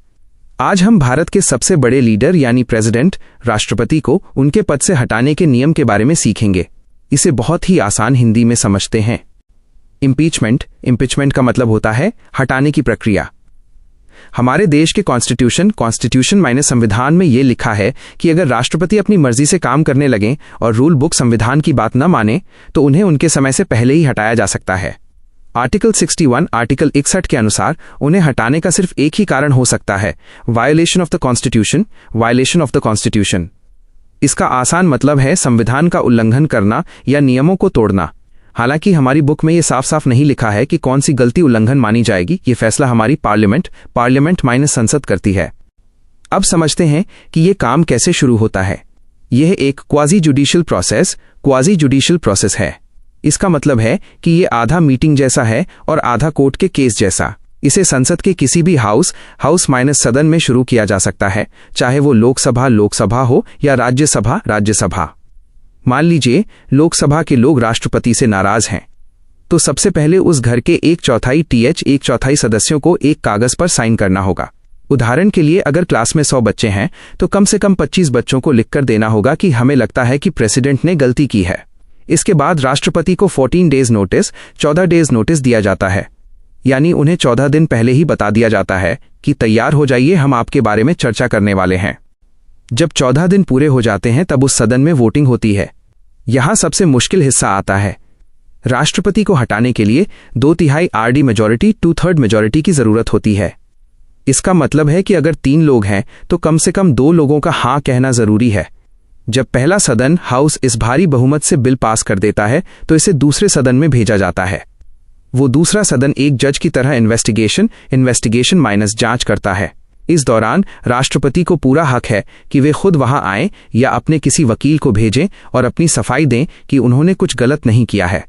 आज हम भारत के सबसे बड़े लीडर यानी प्रेसिडेंट, राष्ट्रपति को उनके पद से हटाने के नियम के बारे में सीखेंगे। इसे बहुत ही आसान हिंदी में समझते हैं। इम्पीचमेंट का मतलब होता है हटाने की प्रक्रिया। हमारे देश के कॉन्स्टिट्यूशन माने संविधान में यह लिखा है कि अगर राष्ट्रपति अपनी मर्जी से काम करने लगें और रूल बुक, संविधान की बात न माने तो उन्हें उनके समय से पहले ही हटाया जा सकता है। आर्टिकल 61, आर्टिकल 61 के अनुसार उन्हें हटाने का सिर्फ एक ही कारण हो सकता है, वायोलेशन ऑफ द कॉन्स्टिट्यूशन। इसका आसान मतलब है संविधान का उल्लंघन करना या नियमों को तोड़ना। हालांकि हमारी बुक में यह साफ साफ नहीं लिखा है कि कौन सी गलती उल्लंघन मानी जाएगी। ये फैसला हमारी पार्लियामेंट माइनर संसद करती है। अब समझते हैं कि यह काम कैसे शुरू होता है। यह एक क्वाजी जुडिशियल प्रोसेस है। इसका मतलब है कि ये आधा मीटिंग जैसा है और आधा कोर्ट के केस जैसा। इसे संसद के किसी भी हाउस माइनस सदन में शुरू किया जा सकता है, चाहे वो लोकसभा हो या राज्यसभा। मान लीजिए लोकसभा के लोग राष्ट्रपति से नाराज हैं, तो सबसे पहले उस घर के 1/4 सदस्यों को एक कागज पर साइन करना होगा। उदाहरण के लिए अगर क्लास में 100 बच्चे हैं तो कम से कम 25 बच्चों को लिखकर देना होगा कि हमें लगता है कि प्रेसिडेंट ने गलती की है। इसके बाद राष्ट्रपति को 14 डेज नोटिस दिया जाता है, यानी उन्हें 14 दिन पहले ही बता दिया जाता है कि तैयार हो जाइए, हम आपके बारे में चर्चा करने वाले हैं। जब 14 दिन पूरे हो जाते हैं तब उस सदन में वोटिंग होती है। यहां सबसे मुश्किल हिस्सा आता है। राष्ट्रपति को हटाने के लिए 2/3 RD मेजॉरिटी 2/3 मेजॉरिटी की जरूरत होती है। इसका मतलब है कि अगर 3 लोग हैं तो कम से कम 2 लोगों का हाँ कहना जरूरी है। जब पहला सदन हाउस इस भारी बहुमत से बिल पास कर देता है तो इसे दूसरे सदन में भेजा जाता है। वो दूसरा सदन एक जज की तरह इन्वेस्टिगेशन माइनस जांच करता है। इस दौरान राष्ट्रपति को पूरा हक है कि वे खुद वहां आएं या अपने किसी वकील को भेजें और अपनी सफाई दें कि उन्होंने कुछ गलत नहीं किया है।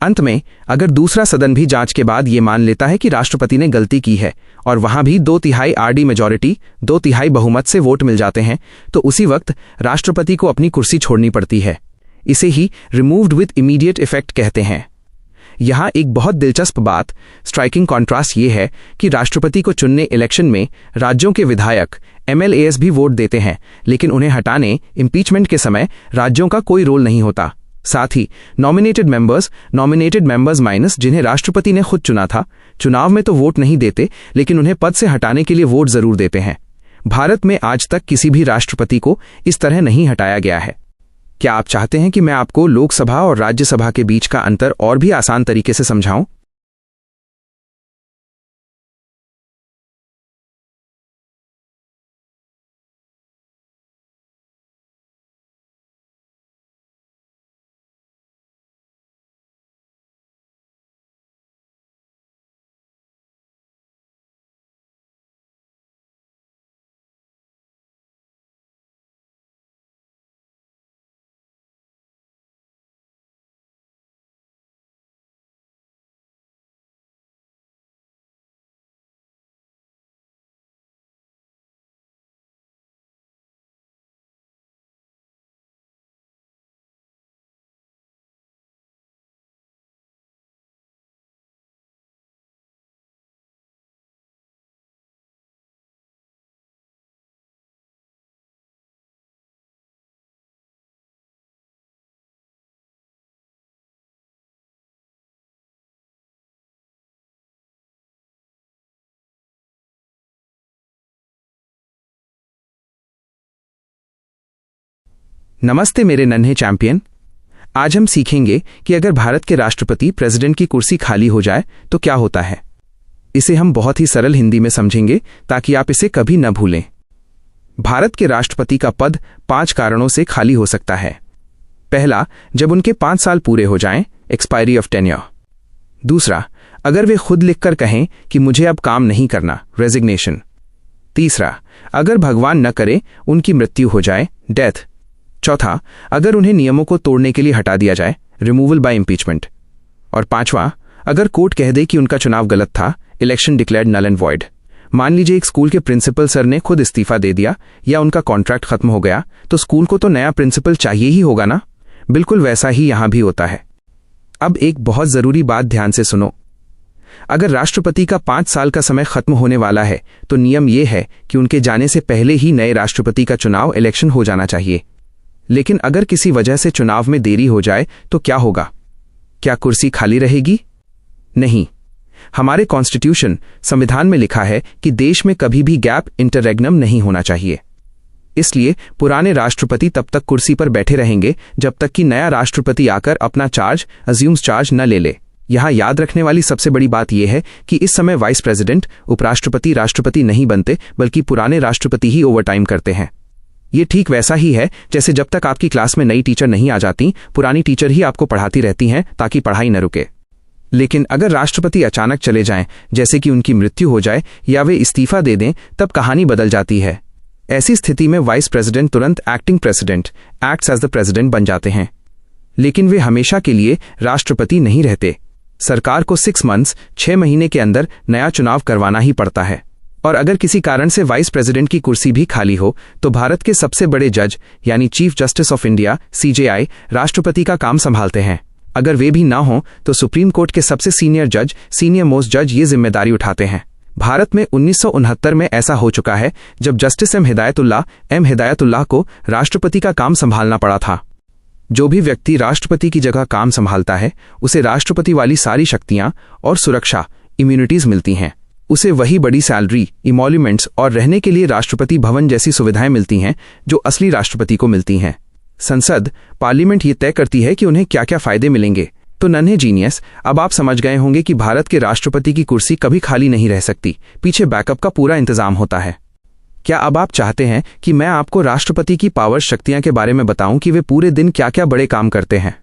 अंत में अगर दूसरा सदन भी जांच के बाद ये मान लेता है कि राष्ट्रपति ने गलती की है और वहां भी 2/3 RD मेजॉरिटी 2/3 बहुमत से वोट मिल जाते हैं, तो उसी वक्त राष्ट्रपति को अपनी कुर्सी छोड़नी पड़ती है। इसे ही रिमूव्ड विद इमीडिएट इफेक्ट कहते हैं। यहां एक बहुत दिलचस्प बात, स्ट्राइकिंग कॉन्ट्रास्ट ये है कि राष्ट्रपति को चुनने इलेक्शन में राज्यों के विधायक MLAs भी वोट देते हैं, लेकिन उन्हें हटाने इम्पीचमेंट के समय राज्यों का कोई रोल नहीं होता। साथ ही नॉमिनेटेड मेंबर्स माइनस जिन्हें राष्ट्रपति ने खुद चुना था, चुनाव में तो वोट नहीं देते, लेकिन उन्हें पद से हटाने के लिए वोट जरूर देते हैं। भारत में आज तक किसी भी राष्ट्रपति को इस तरह नहीं हटाया गया है। क्या आप चाहते हैं कि मैं आपको लोकसभा और राज्यसभा के बीच का अंतर और भी आसान तरीके से समझाऊं? नमस्ते मेरे नन्हे चैंपियन। आज हम सीखेंगे कि अगर भारत के राष्ट्रपति प्रेसिडेंट की कुर्सी खाली हो जाए तो क्या होता है। इसे हम बहुत ही सरल हिंदी में समझेंगे ताकि आप इसे कभी न भूलें। भारत के राष्ट्रपति का पद 5 कारणों से खाली हो सकता है। पहला, जब उनके 5 साल पूरे हो जाएं, एक्सपायरी ऑफ टेन्योर। दूसरा, अगर वे खुद लिखकर कहें कि मुझे अब काम नहीं करना, रेजिग्नेशन। तीसरा, अगर भगवान न करे उनकी मृत्यु हो जाए, डेथ। चौथा, अगर उन्हें नियमों को तोड़ने के लिए हटा दिया जाए, रिमूवल बाय इम्पीचमेंट। और पांचवा, अगर कोर्ट कह दे कि उनका चुनाव गलत था, election declared null and void. मान लीजिए एक स्कूल के प्रिंसिपल सर ने खुद इस्तीफा दे दिया या उनका कॉन्ट्रैक्ट खत्म हो गया, तो स्कूल को तो नया प्रिंसिपल चाहिए ही होगा ना। बिल्कुल वैसा ही यहां भी होता है। अब एक बहुत जरूरी बात ध्यान से सुनो। अगर राष्ट्रपति का 5 साल का समय खत्म होने वाला है तो नियम यह है कि उनके जाने से पहले ही नए राष्ट्रपति का चुनाव इलेक्शन हो जाना चाहिए। लेकिन अगर किसी वजह से चुनाव में देरी हो जाए तो क्या होगा? क्या कुर्सी खाली रहेगी? नहीं। हमारे कॉन्स्टिट्यूशन संविधान में लिखा है कि देश में कभी भी गैप इंटररेग्नम नहीं होना चाहिए। इसलिए पुराने राष्ट्रपति तब तक कुर्सी पर बैठे रहेंगे जब तक कि नया राष्ट्रपति आकर अपना अज्यूम्स चार्ज न ले ले। यहां याद रखने वाली सबसे बड़ी बात यह है कि इस समय वाइस प्रेसिडेंट, उपराष्ट्रपति राष्ट्रपति नहीं बनते, बल्कि पुराने राष्ट्रपति ही ओवरटाइम करते हैं। ये ठीक वैसा ही है जैसे जब तक आपकी क्लास में नई टीचर नहीं आ जाती, पुरानी टीचर ही आपको पढ़ाती रहती हैं ताकि पढ़ाई न रुके। लेकिन अगर राष्ट्रपति अचानक चले जाएं, जैसे कि उनकी मृत्यु हो जाए या वे इस्तीफा दे दें, तब कहानी बदल जाती है। ऐसी स्थिति में वाइस प्रेसिडेंट तुरंत acting president, acts as the president बन जाते हैं। लेकिन वे हमेशा के लिए राष्ट्रपति नहीं रहते। सरकार को 6 मंथ्स 6 महीने के अंदर नया चुनाव करवाना ही पड़ता है। और अगर किसी कारण से वाइस प्रेसिडेंट की कुर्सी भी खाली हो तो भारत के सबसे बड़े जज यानी chief justice of India CJI राष्ट्रपति का काम संभालते हैं। अगर वे भी ना हो तो सुप्रीम कोर्ट के सबसे सीनियर जज, सीनियर मोस्ट जज ये जिम्मेदारी उठाते हैं। भारत में 1969 में ऐसा हो चुका है जब जस्टिस एम हिदायतुल्लाह को राष्ट्रपति का काम संभालना पड़ा था। जो भी व्यक्ति राष्ट्रपति की जगह काम संभालता है उसे राष्ट्रपति वाली सारी शक्तियां और सुरक्षा इम्यूनिटीज मिलती हैं। उसे वही बड़ी सैलरी, इमोल्यूमेंट्स और रहने के लिए राष्ट्रपति भवन जैसी सुविधाएं मिलती हैं जो असली राष्ट्रपति को मिलती हैं। संसद, पार्लियामेंट ये तय करती है कि उन्हें क्या क्या फायदे मिलेंगे। तो नन्हे जीनियस, अब आप समझ गए होंगे कि भारत के राष्ट्रपति की कुर्सी कभी खाली नहीं रह सकती, पीछे बैकअप का पूरा इंतजाम होता है। क्या अब आप चाहते हैं कि मैं आपको राष्ट्रपति की पावर शक्तियां के बारे में बताऊं कि वे पूरे दिन क्या क्या बड़े काम करते हैं?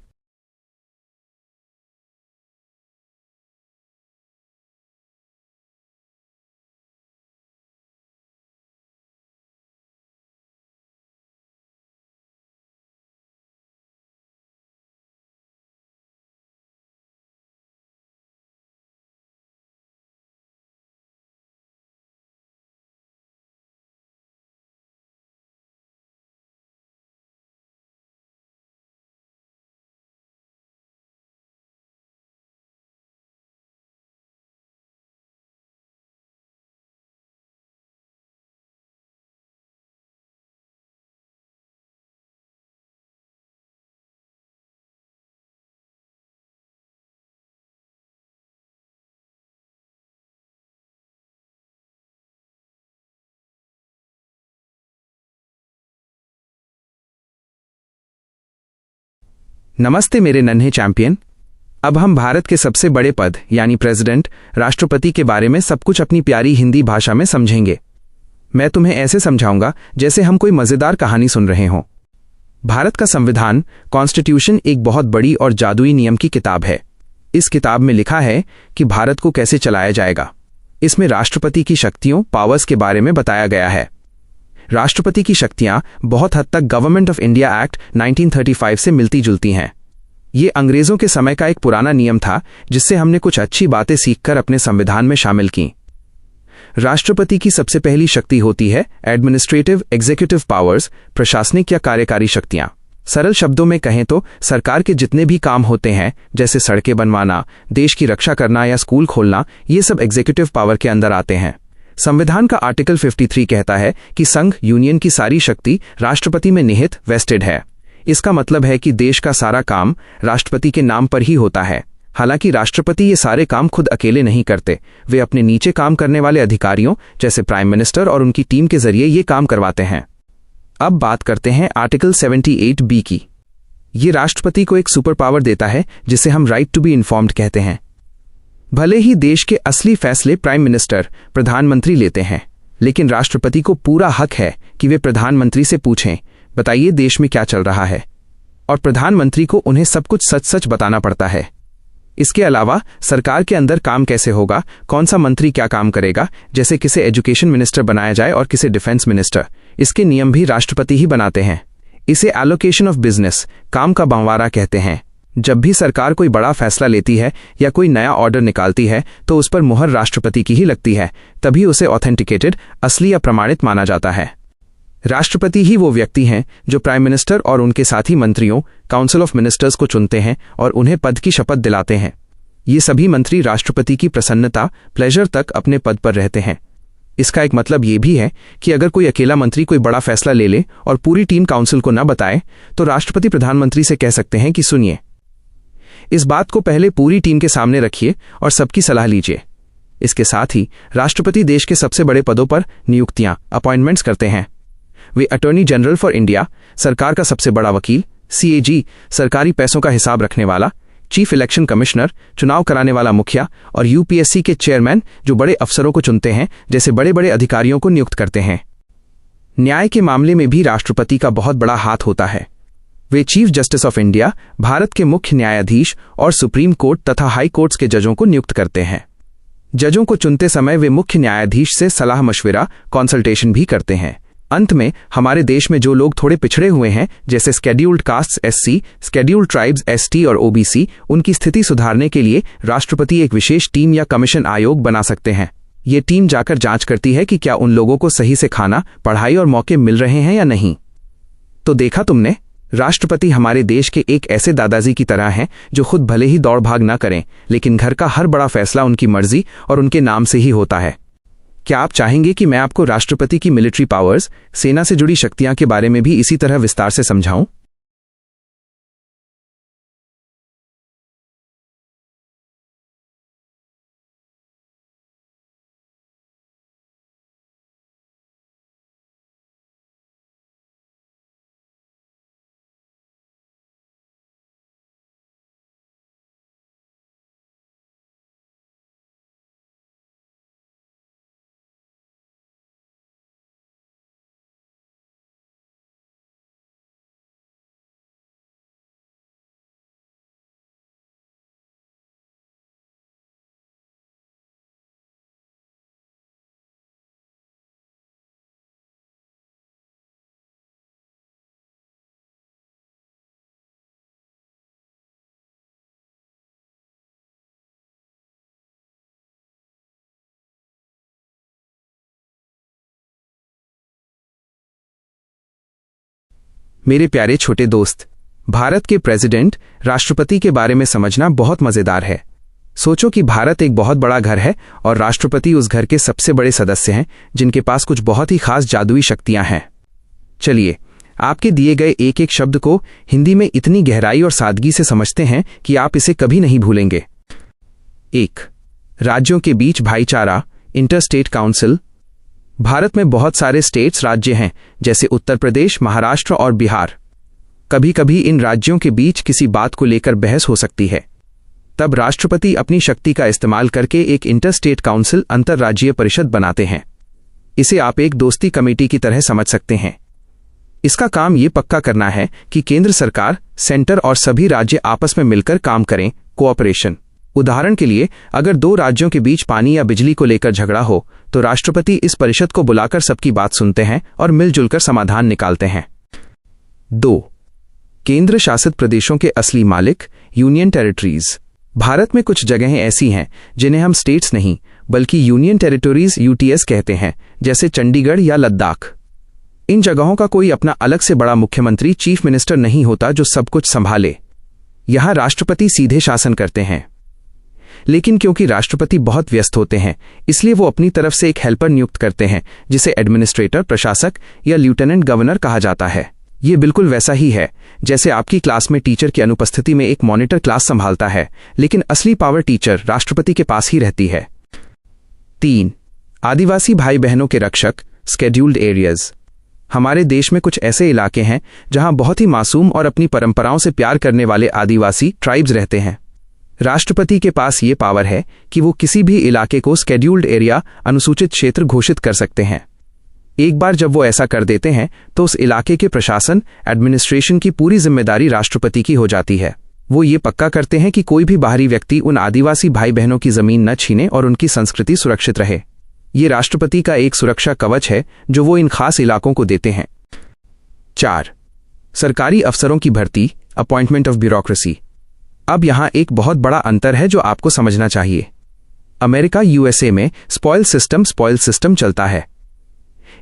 नमस्ते मेरे नन्हे चैंपियन। अब हम भारत के सबसे बड़े पद यानी प्रेसिडेंट, राष्ट्रपति के बारे में सब कुछ अपनी प्यारी हिंदी भाषा में समझेंगे। मैं तुम्हें ऐसे समझाऊंगा जैसे हम कोई मजेदार कहानी सुन रहे हों। भारत का संविधान, कॉन्स्टिट्यूशन, एक बहुत बड़ी और जादुई नियम की किताब है। इस किताब में लिखा है कि भारत को कैसे चलाया जाएगा। इसमें राष्ट्रपति की शक्तियों, पावर्स के बारे में बताया गया है। राष्ट्रपति की शक्तियां बहुत हद तक गवर्नमेंट ऑफ इंडिया एक्ट 1935 से मिलती जुलती हैं। ये अंग्रेजों के समय का एक पुराना नियम था जिससे हमने कुछ अच्छी बातें सीखकर अपने संविधान में शामिल की। राष्ट्रपति की सबसे पहली शक्ति होती है एडमिनिस्ट्रेटिव एग्जीक्यूटिव पावर्स, प्रशासनिक या कार्यकारी शक्तियां। सरल शब्दों में कहें तो सरकार के जितने भी काम होते हैं, जैसे सड़कें बनवाना, देश की रक्षा करना या स्कूल खोलना, ये सब एग्जीक्यूटिव पावर के अंदर आते हैं। संविधान का आर्टिकल 53 कहता है कि संघ, यूनियन की सारी शक्ति राष्ट्रपति में निहित, वेस्टेड है। इसका मतलब है कि देश का सारा काम राष्ट्रपति के नाम पर ही होता है। हालांकि राष्ट्रपति ये सारे काम खुद अकेले नहीं करते, वे अपने नीचे काम करने वाले अधिकारियों जैसे प्राइम मिनिस्टर और उनकी टीम के जरिए ये काम करवाते हैं। अब बात करते हैं आर्टिकल 78B की। ये राष्ट्रपति को एक सुपर पावर देता है जिसे हम राइट टू बी इन्फॉर्म्ड कहते हैं। भले ही देश के असली फैसले प्राइम मिनिस्टर, प्रधानमंत्री लेते हैं, लेकिन राष्ट्रपति को पूरा हक है कि वे प्रधानमंत्री से पूछें, बताइए देश में क्या चल रहा है, और प्रधानमंत्री को उन्हें सब कुछ सच सच बताना पड़ता है। इसके अलावा सरकार के अंदर काम कैसे होगा, कौन सा मंत्री क्या काम करेगा, जैसे किसे एजुकेशन मिनिस्टर बनाया जाए और किसे डिफेंस मिनिस्टर, इसके नियम भी राष्ट्रपति ही बनाते हैं। इसे एलोकेशन ऑफ बिजनेस, काम का बंटवारा कहते हैं। जब भी सरकार कोई बड़ा फैसला लेती है या कोई नया ऑर्डर निकालती है तो उस पर मुहर राष्ट्रपति की ही लगती है, तभी उसे ऑथेंटिकेटेड, असली या प्रमाणित माना जाता है। राष्ट्रपति ही वो व्यक्ति हैं जो प्राइम मिनिस्टर और उनके साथी मंत्रियों, काउंसिल ऑफ मिनिस्टर्स को चुनते हैं और उन्हें पद की शपथ दिलाते हैं। ये सभी मंत्री राष्ट्रपति की प्रसन्नता, प्लेजर तक अपने पद पर रहते हैं। इसका एक मतलब ये भी है कि अगर कोई अकेला मंत्री कोई बड़ा फैसला ले ले और पूरी टीम काउंसिल को न बताए तो राष्ट्रपति प्रधानमंत्री से कह सकते हैं कि सुनिए, इस बात को पहले पूरी टीम के सामने रखिए और सबकी सलाह लीजिए। इसके साथ ही राष्ट्रपति देश के सबसे बड़े पदों पर नियुक्तियां, अपॉइंटमेंट्स करते हैं। वे अटॉर्नी जनरल फॉर इंडिया, सरकार का सबसे बड़ा वकील, CAG, सरकारी पैसों का हिसाब रखने वाला, चीफ इलेक्शन कमिश्नर, चुनाव कराने वाला मुखिया, और UPSC के चेयरमैन जो बड़े अफसरों को चुनते हैं, जैसे बड़े बड़े अधिकारियों को नियुक्त करते हैं। न्याय के मामले में भी राष्ट्रपति का बहुत बड़ा हाथ होता है। वे chief justice of India, Bharat के मुख्य न्यायाधीश और सुप्रीम कोर्ट तथा हाई कोर्ट्स के जजों को नियुक्त करते हैं। जजों को चुनते समय वे मुख्य न्यायाधीश से सलाह मशविरा, कंसल्टेशन भी करते हैं। अंत में हमारे देश में जो लोग थोड़े पिछड़े हुए हैं, जैसे scheduled castes SC, scheduled tribes ST और OBC, उनकी स्थिति सुधारने के लिए राष्ट्रपति एक विशेष टीम या कमीशन आयोग बना सकते हैं। ये टीम जाकर जांच करती है कि क्या उन लोगों को सही से खाना, पढ़ाई और मौके मिल रहे हैं या नहीं। तो देखा तुमने, राष्ट्रपति हमारे देश के एक ऐसे दादाजी की तरह हैं जो खुद भले ही दौड़ भाग ना करें, लेकिन घर का हर बड़ा फैसला उनकी मर्जी और उनके नाम से ही होता है। क्या आप चाहेंगे कि मैं आपको राष्ट्रपति की मिलिट्री पावर्स, सेना से जुड़ी शक्तियां के बारे में भी इसी तरह विस्तार से समझाऊं? मेरे प्यारे छोटे दोस्त, भारत के प्रेसिडेंट, राष्ट्रपति के बारे में समझना बहुत मजेदार है। सोचो कि भारत एक बहुत बड़ा घर है और राष्ट्रपति उस घर के सबसे बड़े सदस्य हैं, जिनके पास कुछ बहुत ही खास जादुई शक्तियां हैं। चलिए, आपके दिए गए एक एक शब्द को हिंदी में इतनी गहराई और सादगी से समझते हैं कि आप इसे कभी नहीं भूलेंगे। 1. राज्यों के बीच भाईचारा, इंटरस्टेट काउंसिल। भारत में बहुत सारे स्टेट्स राज्य हैं, जैसे उत्तर प्रदेश, महाराष्ट्र और बिहार। कभी कभी इन राज्यों के बीच किसी बात को लेकर बहस हो सकती है। तब राष्ट्रपति अपनी शक्ति का इस्तेमाल करके एक इंटरस्टेट काउंसिल, अंतर्राज्यीय परिषद बनाते हैं। इसे आप एक दोस्ती कमेटी की तरह समझ सकते हैं। इसका काम ये पक्का करना है कि केंद्र सरकार, सेंटर और सभी राज्य आपस में मिलकर काम करें, कोऑपरेशन। उदाहरण के लिए, अगर दो राज्यों के बीच पानी या बिजली को लेकर झगड़ा हो, तो राष्ट्रपति इस परिषद को बुलाकर सबकी बात सुनते हैं और मिलजुल कर समाधान निकालते हैं। 2. केंद्र शासित प्रदेशों के असली मालिक, यूनियन टेरिटरीज। भारत में कुछ जगहें ऐसी हैं जिन्हें हम स्टेट्स नहीं बल्कि यूनियन टेरिटरीज UTS कहते हैं, जैसे चंडीगढ़ या लद्दाख। इन जगहों का कोई अपना अलग से बड़ा मुख्यमंत्री, चीफ मिनिस्टर नहीं होता जो सब कुछ संभाले। यहां राष्ट्रपति सीधे शासन करते हैं, लेकिन क्योंकि राष्ट्रपति बहुत व्यस्त होते हैं, इसलिए वो अपनी तरफ से एक हेल्पर नियुक्त करते हैं, जिसे एडमिनिस्ट्रेटर, प्रशासक या लेफ्टिनेंट गवर्नर कहा जाता है। ये बिल्कुल वैसा ही है जैसे आपकी क्लास में टीचर की अनुपस्थिति में एक मॉनिटर क्लास संभालता है, लेकिन असली पावर टीचर राष्ट्रपति के पास ही रहती है। 3. आदिवासी भाई बहनों के रक्षक, स्केड्यूल्ड एरियाज। हमारे देश में कुछ ऐसे इलाके हैं जहां बहुत ही मासूम और अपनी परंपराओं से प्यार करने वाले आदिवासी ट्राइब्स रहते हैं। राष्ट्रपति के पास ये पावर है कि वो किसी भी इलाके को स्केड्यूल्ड एरिया, अनुसूचित क्षेत्र घोषित कर सकते हैं। एक बार जब वो ऐसा कर देते हैं तो उस इलाके के प्रशासन, एडमिनिस्ट्रेशन की पूरी जिम्मेदारी राष्ट्रपति की हो जाती है। वो ये पक्का करते हैं कि कोई भी बाहरी व्यक्ति उन आदिवासी भाई बहनों की जमीन न छीने और उनकी संस्कृति सुरक्षित रहे। ये राष्ट्रपति का एक सुरक्षा कवच है जो वो इन खास इलाकों को देते हैं। 4. सरकारी अफसरों की भर्ती, अपॉइंटमेंट ऑफ ब्यूरोक्रेसी। अब यहां एक बहुत बड़ा अंतर है जो आपको समझना चाहिए। अमेरिका USA में स्पॉइल सिस्टम चलता है।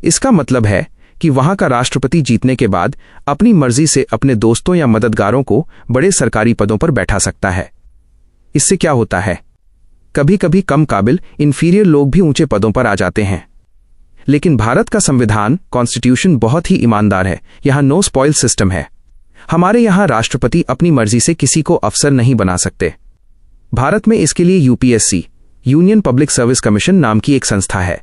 इसका मतलब है कि वहां का राष्ट्रपति जीतने के बाद अपनी मर्जी से अपने दोस्तों या मददगारों को बड़े सरकारी पदों पर बैठा सकता है। इससे क्या होता है, कभी कभी कम काबिल, इंफीरियर लोग भी ऊंचे पदों पर आ जाते हैं। लेकिन भारत का संविधान, कॉन्स्टिट्यूशन बहुत ही ईमानदार है। यहां नो स्पॉइल सिस्टम है। हमारे यहां राष्ट्रपति अपनी मर्जी से किसी को अफसर नहीं बना सकते। भारत में इसके लिए UPSC, union public service commission नाम की एक संस्था है।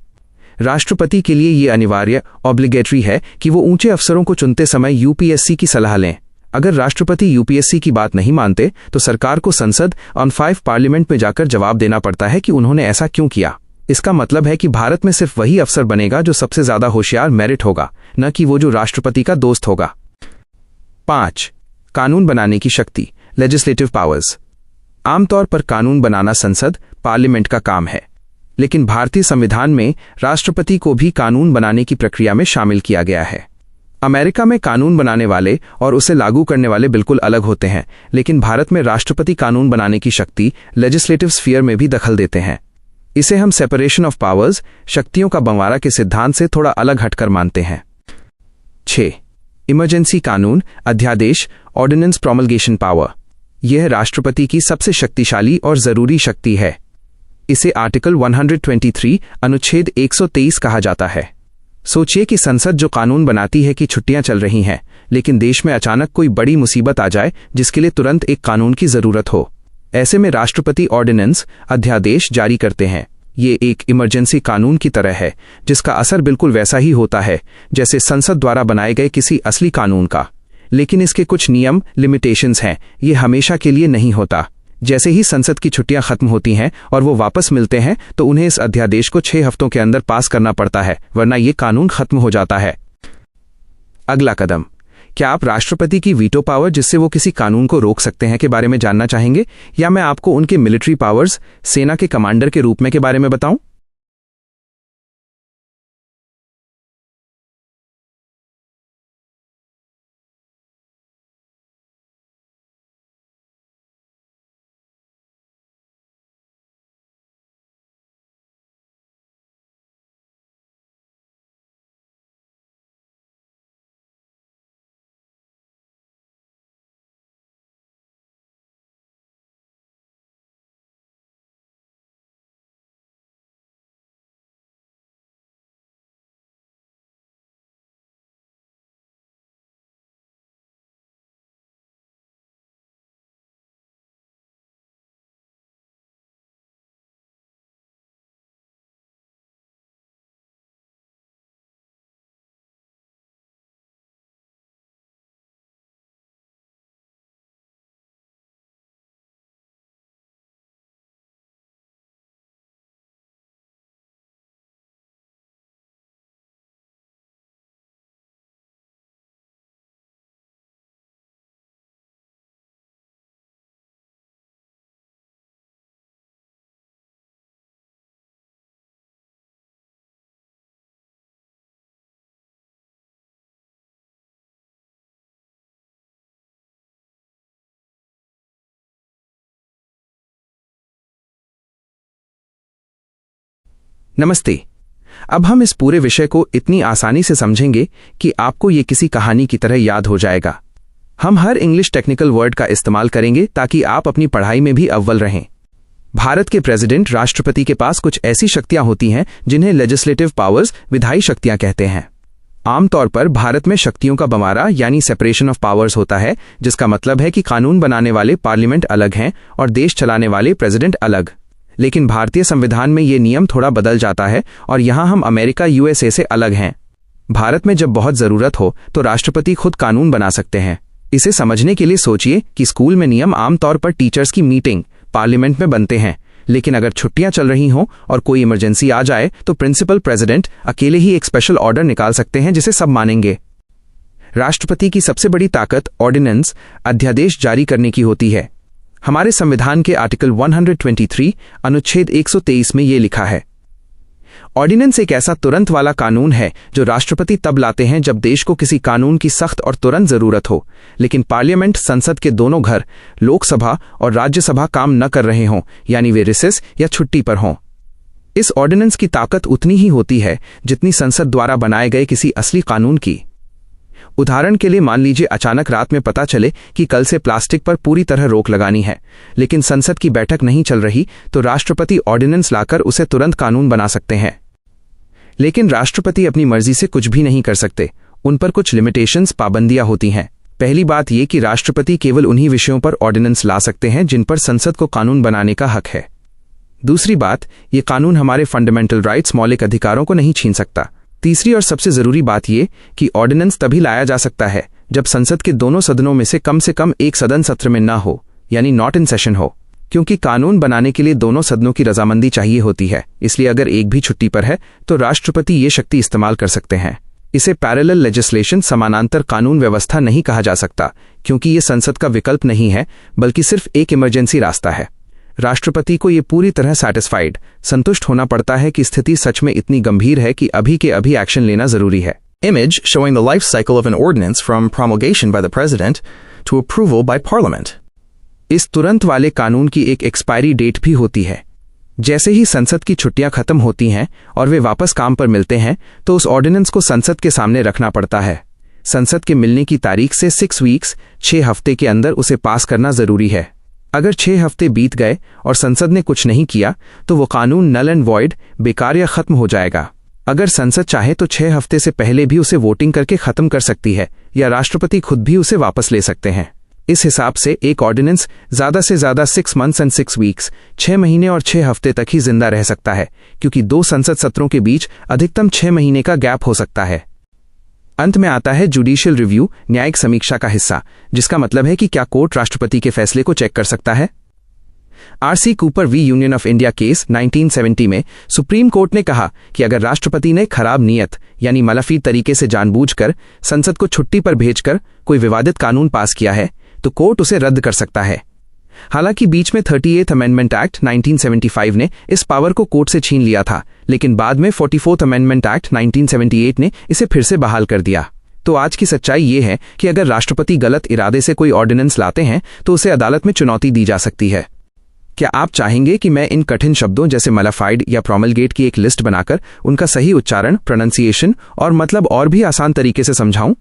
राष्ट्रपति के लिए यह अनिवार्य, ऑब्लिगेटरी है कि वो ऊंचे अफसरों को चुनते समय UPSC की सलाह लें। अगर राष्ट्रपति UPSC की बात नहीं मानते तो सरकार को संसद ऑन 5 पार्लियामेंट में जाकर जवाब देना पड़ता है कि उन्होंने ऐसा क्यों किया। इसका मतलब है कि भारत में सिर्फ वही अफसर बनेगा जो सबसे ज्यादा होशियार, मेरिट होगा, न कि वो जो राष्ट्रपति का दोस्त होगा। 5. कानून बनाने की शक्ति, लेजिस्लेटिव पावर्स। आमतौर पर कानून बनाना संसद, पार्लियामेंट का काम है। लेकिन भारतीय संविधान में राष्ट्रपति को भी कानून बनाने की प्रक्रिया में शामिल किया गया है। अमेरिका में कानून बनाने वाले और उसे लागू करने वाले बिल्कुल अलग होते हैं, लेकिन भारत में राष्ट्रपति कानून बनाने की शक्ति लेजिस्लेटिव स्फीयर में भी दखल देते हैं। इसे हम सेपरेशन ऑफ पावर्स, शक्तियों का बंटवारा के सिद्धांत से थोड़ा अलग हटकर मानते हैं। 6. इमरजेंसी कानून, अध्यादेश, ऑर्डिनेंस प्रोमलगेशन पावर। यह राष्ट्रपति की सबसे शक्तिशाली और जरूरी शक्ति है। इसे आर्टिकल 123 अनुच्छेद 123 कहा जाता है। सोचिए कि संसद जो कानून बनाती है कि छुट्टियां चल रही हैं, लेकिन देश में अचानक कोई बड़ी मुसीबत आ जाए जिसके लिए तुरंत एक कानून की जरूरत हो। ऐसे में राष्ट्रपति ऑर्डिनेंस, अध्यादेश जारी करते हैं। ये एक इमरजेंसी कानून की तरह है, जिसका असर बिल्कुल वैसा ही होता है जैसे संसद द्वारा बनाए गए किसी असली कानून का, लेकिन इसके कुछ नियम, लिमिटेशंस हैं। ये हमेशा के लिए नहीं होता। जैसे ही संसद की छुट्टियां खत्म होती हैं और वो वापस मिलते हैं, तो उन्हें इस अध्यादेश को 6 हफ्तों के अंदर पास करना पड़ता है, वरना ये कानून खत्म हो जाता है। अगला कदम, क्या आप राष्ट्रपति की वीटो पावर, जिससे वो किसी कानून को रोक सकते हैं, के बारे में जानना चाहेंगे, या मैं आपको उनके मिलिट्री पावर्स, सेना के कमांडर के रूप में के बारे में बताऊं? नमस्ते। अब हम इस पूरे विषय को इतनी आसानी से समझेंगे कि आपको ये किसी कहानी की तरह याद हो जाएगा। हम हर इंग्लिश टेक्निकल वर्ड का इस्तेमाल करेंगे ताकि आप अपनी पढ़ाई में भी अव्वल रहें। भारत के प्रेसिडेंट, राष्ट्रपति के पास कुछ ऐसी शक्तियां होती हैं जिन्हें लेजिस्लेटिव पावर्स, विधायी शक्तियां कहते हैं। आमतौर पर भारत में शक्तियों का बंटवारा यानी सेपरेशन ऑफ पावर्स होता है, जिसका मतलब है कि कानून बनाने वाले पार्लियामेंट अलग हैं और देश चलाने वाले प्रेसिडेंट अलग। लेकिन भारतीय संविधान में ये नियम थोड़ा बदल जाता है और यहाँ हम अमेरिका, यूएसए से अलग हैं। भारत में जब बहुत जरूरत हो तो राष्ट्रपति खुद कानून बना सकते हैं। इसे समझने के लिए सोचिए कि स्कूल में नियम आमतौर पर टीचर्स की मीटिंग, पार्लियामेंट में बनते हैं, लेकिन अगर छुट्टियां चल रही हों और कोई इमरजेंसी आ जाए तो प्रिंसिपल प्रेसिडेंट अकेले ही एक स्पेशल ऑर्डर निकाल सकते हैं जिसे सब मानेंगे। राष्ट्रपति की सबसे बड़ी ताकत ऑर्डिनेंस, अध्यादेश जारी करने की होती है। हमारे संविधान के आर्टिकल 123 अनुच्छेद 123 में ये लिखा है, ऑर्डिनेंस एक ऐसा तुरंत वाला कानून है जो राष्ट्रपति तब लाते हैं जब देश को किसी कानून की सख्त और तुरंत जरूरत हो, लेकिन पार्लियामेंट, संसद के दोनों घर, लोकसभा और राज्यसभा काम न कर रहे हों, यानी वे रिसेस या छुट्टी पर हों। इस ऑर्डिनेंस की ताकत उतनी ही होती है जितनी संसद द्वारा बनाए गए किसी असली कानून की। उदाहरण के लिए मान लीजिए अचानक रात में पता चले कि कल से प्लास्टिक पर पूरी तरह रोक लगानी है, लेकिन संसद की बैठक नहीं चल रही, तो राष्ट्रपति ऑर्डिनेंस लाकर उसे तुरंत कानून बना सकते हैं। लेकिन राष्ट्रपति अपनी मर्जी से कुछ भी नहीं कर सकते। उन पर कुछ लिमिटेशंस, पाबंदियां होती हैं। पहली बात यह कि राष्ट्रपति केवल उन्हीं विषयों पर ऑर्डिनेंस ला सकते हैं जिन पर संसद को कानून बनाने का हक है। दूसरी बात, ये कानून हमारे फंडामेंटल राइट्स, मौलिक अधिकारों को नहीं छीन सकता। तीसरी और सबसे जरूरी बात यह कि ऑर्डिनेंस तभी लाया जा सकता है जब संसद के दोनों सदनों में से कम एक सदन सत्र में ना हो, यानी नॉट इन सेशन हो, क्योंकि कानून बनाने के लिए दोनों सदनों की रजामंदी चाहिए होती है। इसलिए अगर एक भी छुट्टी पर है तो राष्ट्रपति ये शक्ति इस्तेमाल कर सकते हैं। इसे पैरेलल लेजिस्लेशन, समानांतर कानून व्यवस्था नहीं कहा जा सकता, क्योंकि ये संसद का विकल्प नहीं है, बल्कि सिर्फ एक इमरजेंसी रास्ता है। राष्ट्रपति को ये पूरी तरह सैटिस्फाइड, संतुष्ट होना पड़ता है कि स्थिति सच में इतनी गंभीर है कि अभी के अभी एक्शन लेना जरूरी है। Image showing the life cycle of an ordinance from promulgation by the President to approval by Parliament. इस तुरंत वाले कानून की एक एक्सपायरी डेट भी होती है। जैसे ही संसद की छुट्टियां खत्म होती हैं और वे वापस काम पर मिलते हैं तो उस ऑर्डिनेंस को संसद के सामने रखना पड़ता है। संसद के मिलने की तारीख से 6 वीक्स 6 हफ्ते के अंदर उसे पास करना जरूरी है। अगर 6 हफ्ते बीत गए और संसद ने कुछ नहीं किया तो वो कानून नल एंड वॉइड, बेकार या खत्म हो जाएगा। अगर संसद चाहे तो 6 हफ्ते से पहले भी उसे वोटिंग करके खत्म कर सकती है या राष्ट्रपति खुद भी उसे वापस ले सकते हैं। इस हिसाब से एक ऑर्डिनेंस ज्यादा से ज्यादा 6 मंथ्स एंड 6 वीक्स 6 महीने और 6 हफ्ते तक ही जिंदा रह सकता है, क्योंकि 2 संसद सत्रों के बीच अधिकतम 6 महीने का गैप हो सकता है। अंत में आता है जुडिशियल रिव्यू, न्यायिक समीक्षा का हिस्सा, जिसका मतलब है कि क्या कोर्ट राष्ट्रपति के फैसले को चेक कर सकता है। RC Cooper v Union of India case 1970 में सुप्रीम कोर्ट ने कहा कि अगर राष्ट्रपति ने खराब नियत यानी मलाफी तरीके से जानबूझकर संसद को छुट्टी पर भेजकर कोई विवादित कानून पास किया है तो कोर्ट उसे रद्द कर सकता है। हालांकि बीच में 38th अमेंडमेंट एक्ट 1975 ने इस पावर को कोर्ट से छीन लिया था, लेकिन बाद में 44th अमेंडमेंट एक्ट 1978 ने इसे फिर से बहाल कर दिया। तो आज की सच्चाई ये है कि अगर राष्ट्रपति गलत इरादे से कोई ऑर्डिनेंस लाते हैं तो उसे अदालत में चुनौती दी जा सकती है। क्या आप चाहेंगे कि मैं इन कठिन शब्दों जैसे मलाफाइड या प्रोमलगेट की एक लिस्ट बनाकर उनका सही उच्चारण, प्रोनंसिएशन और मतलब और भी आसान तरीके से समझाऊं?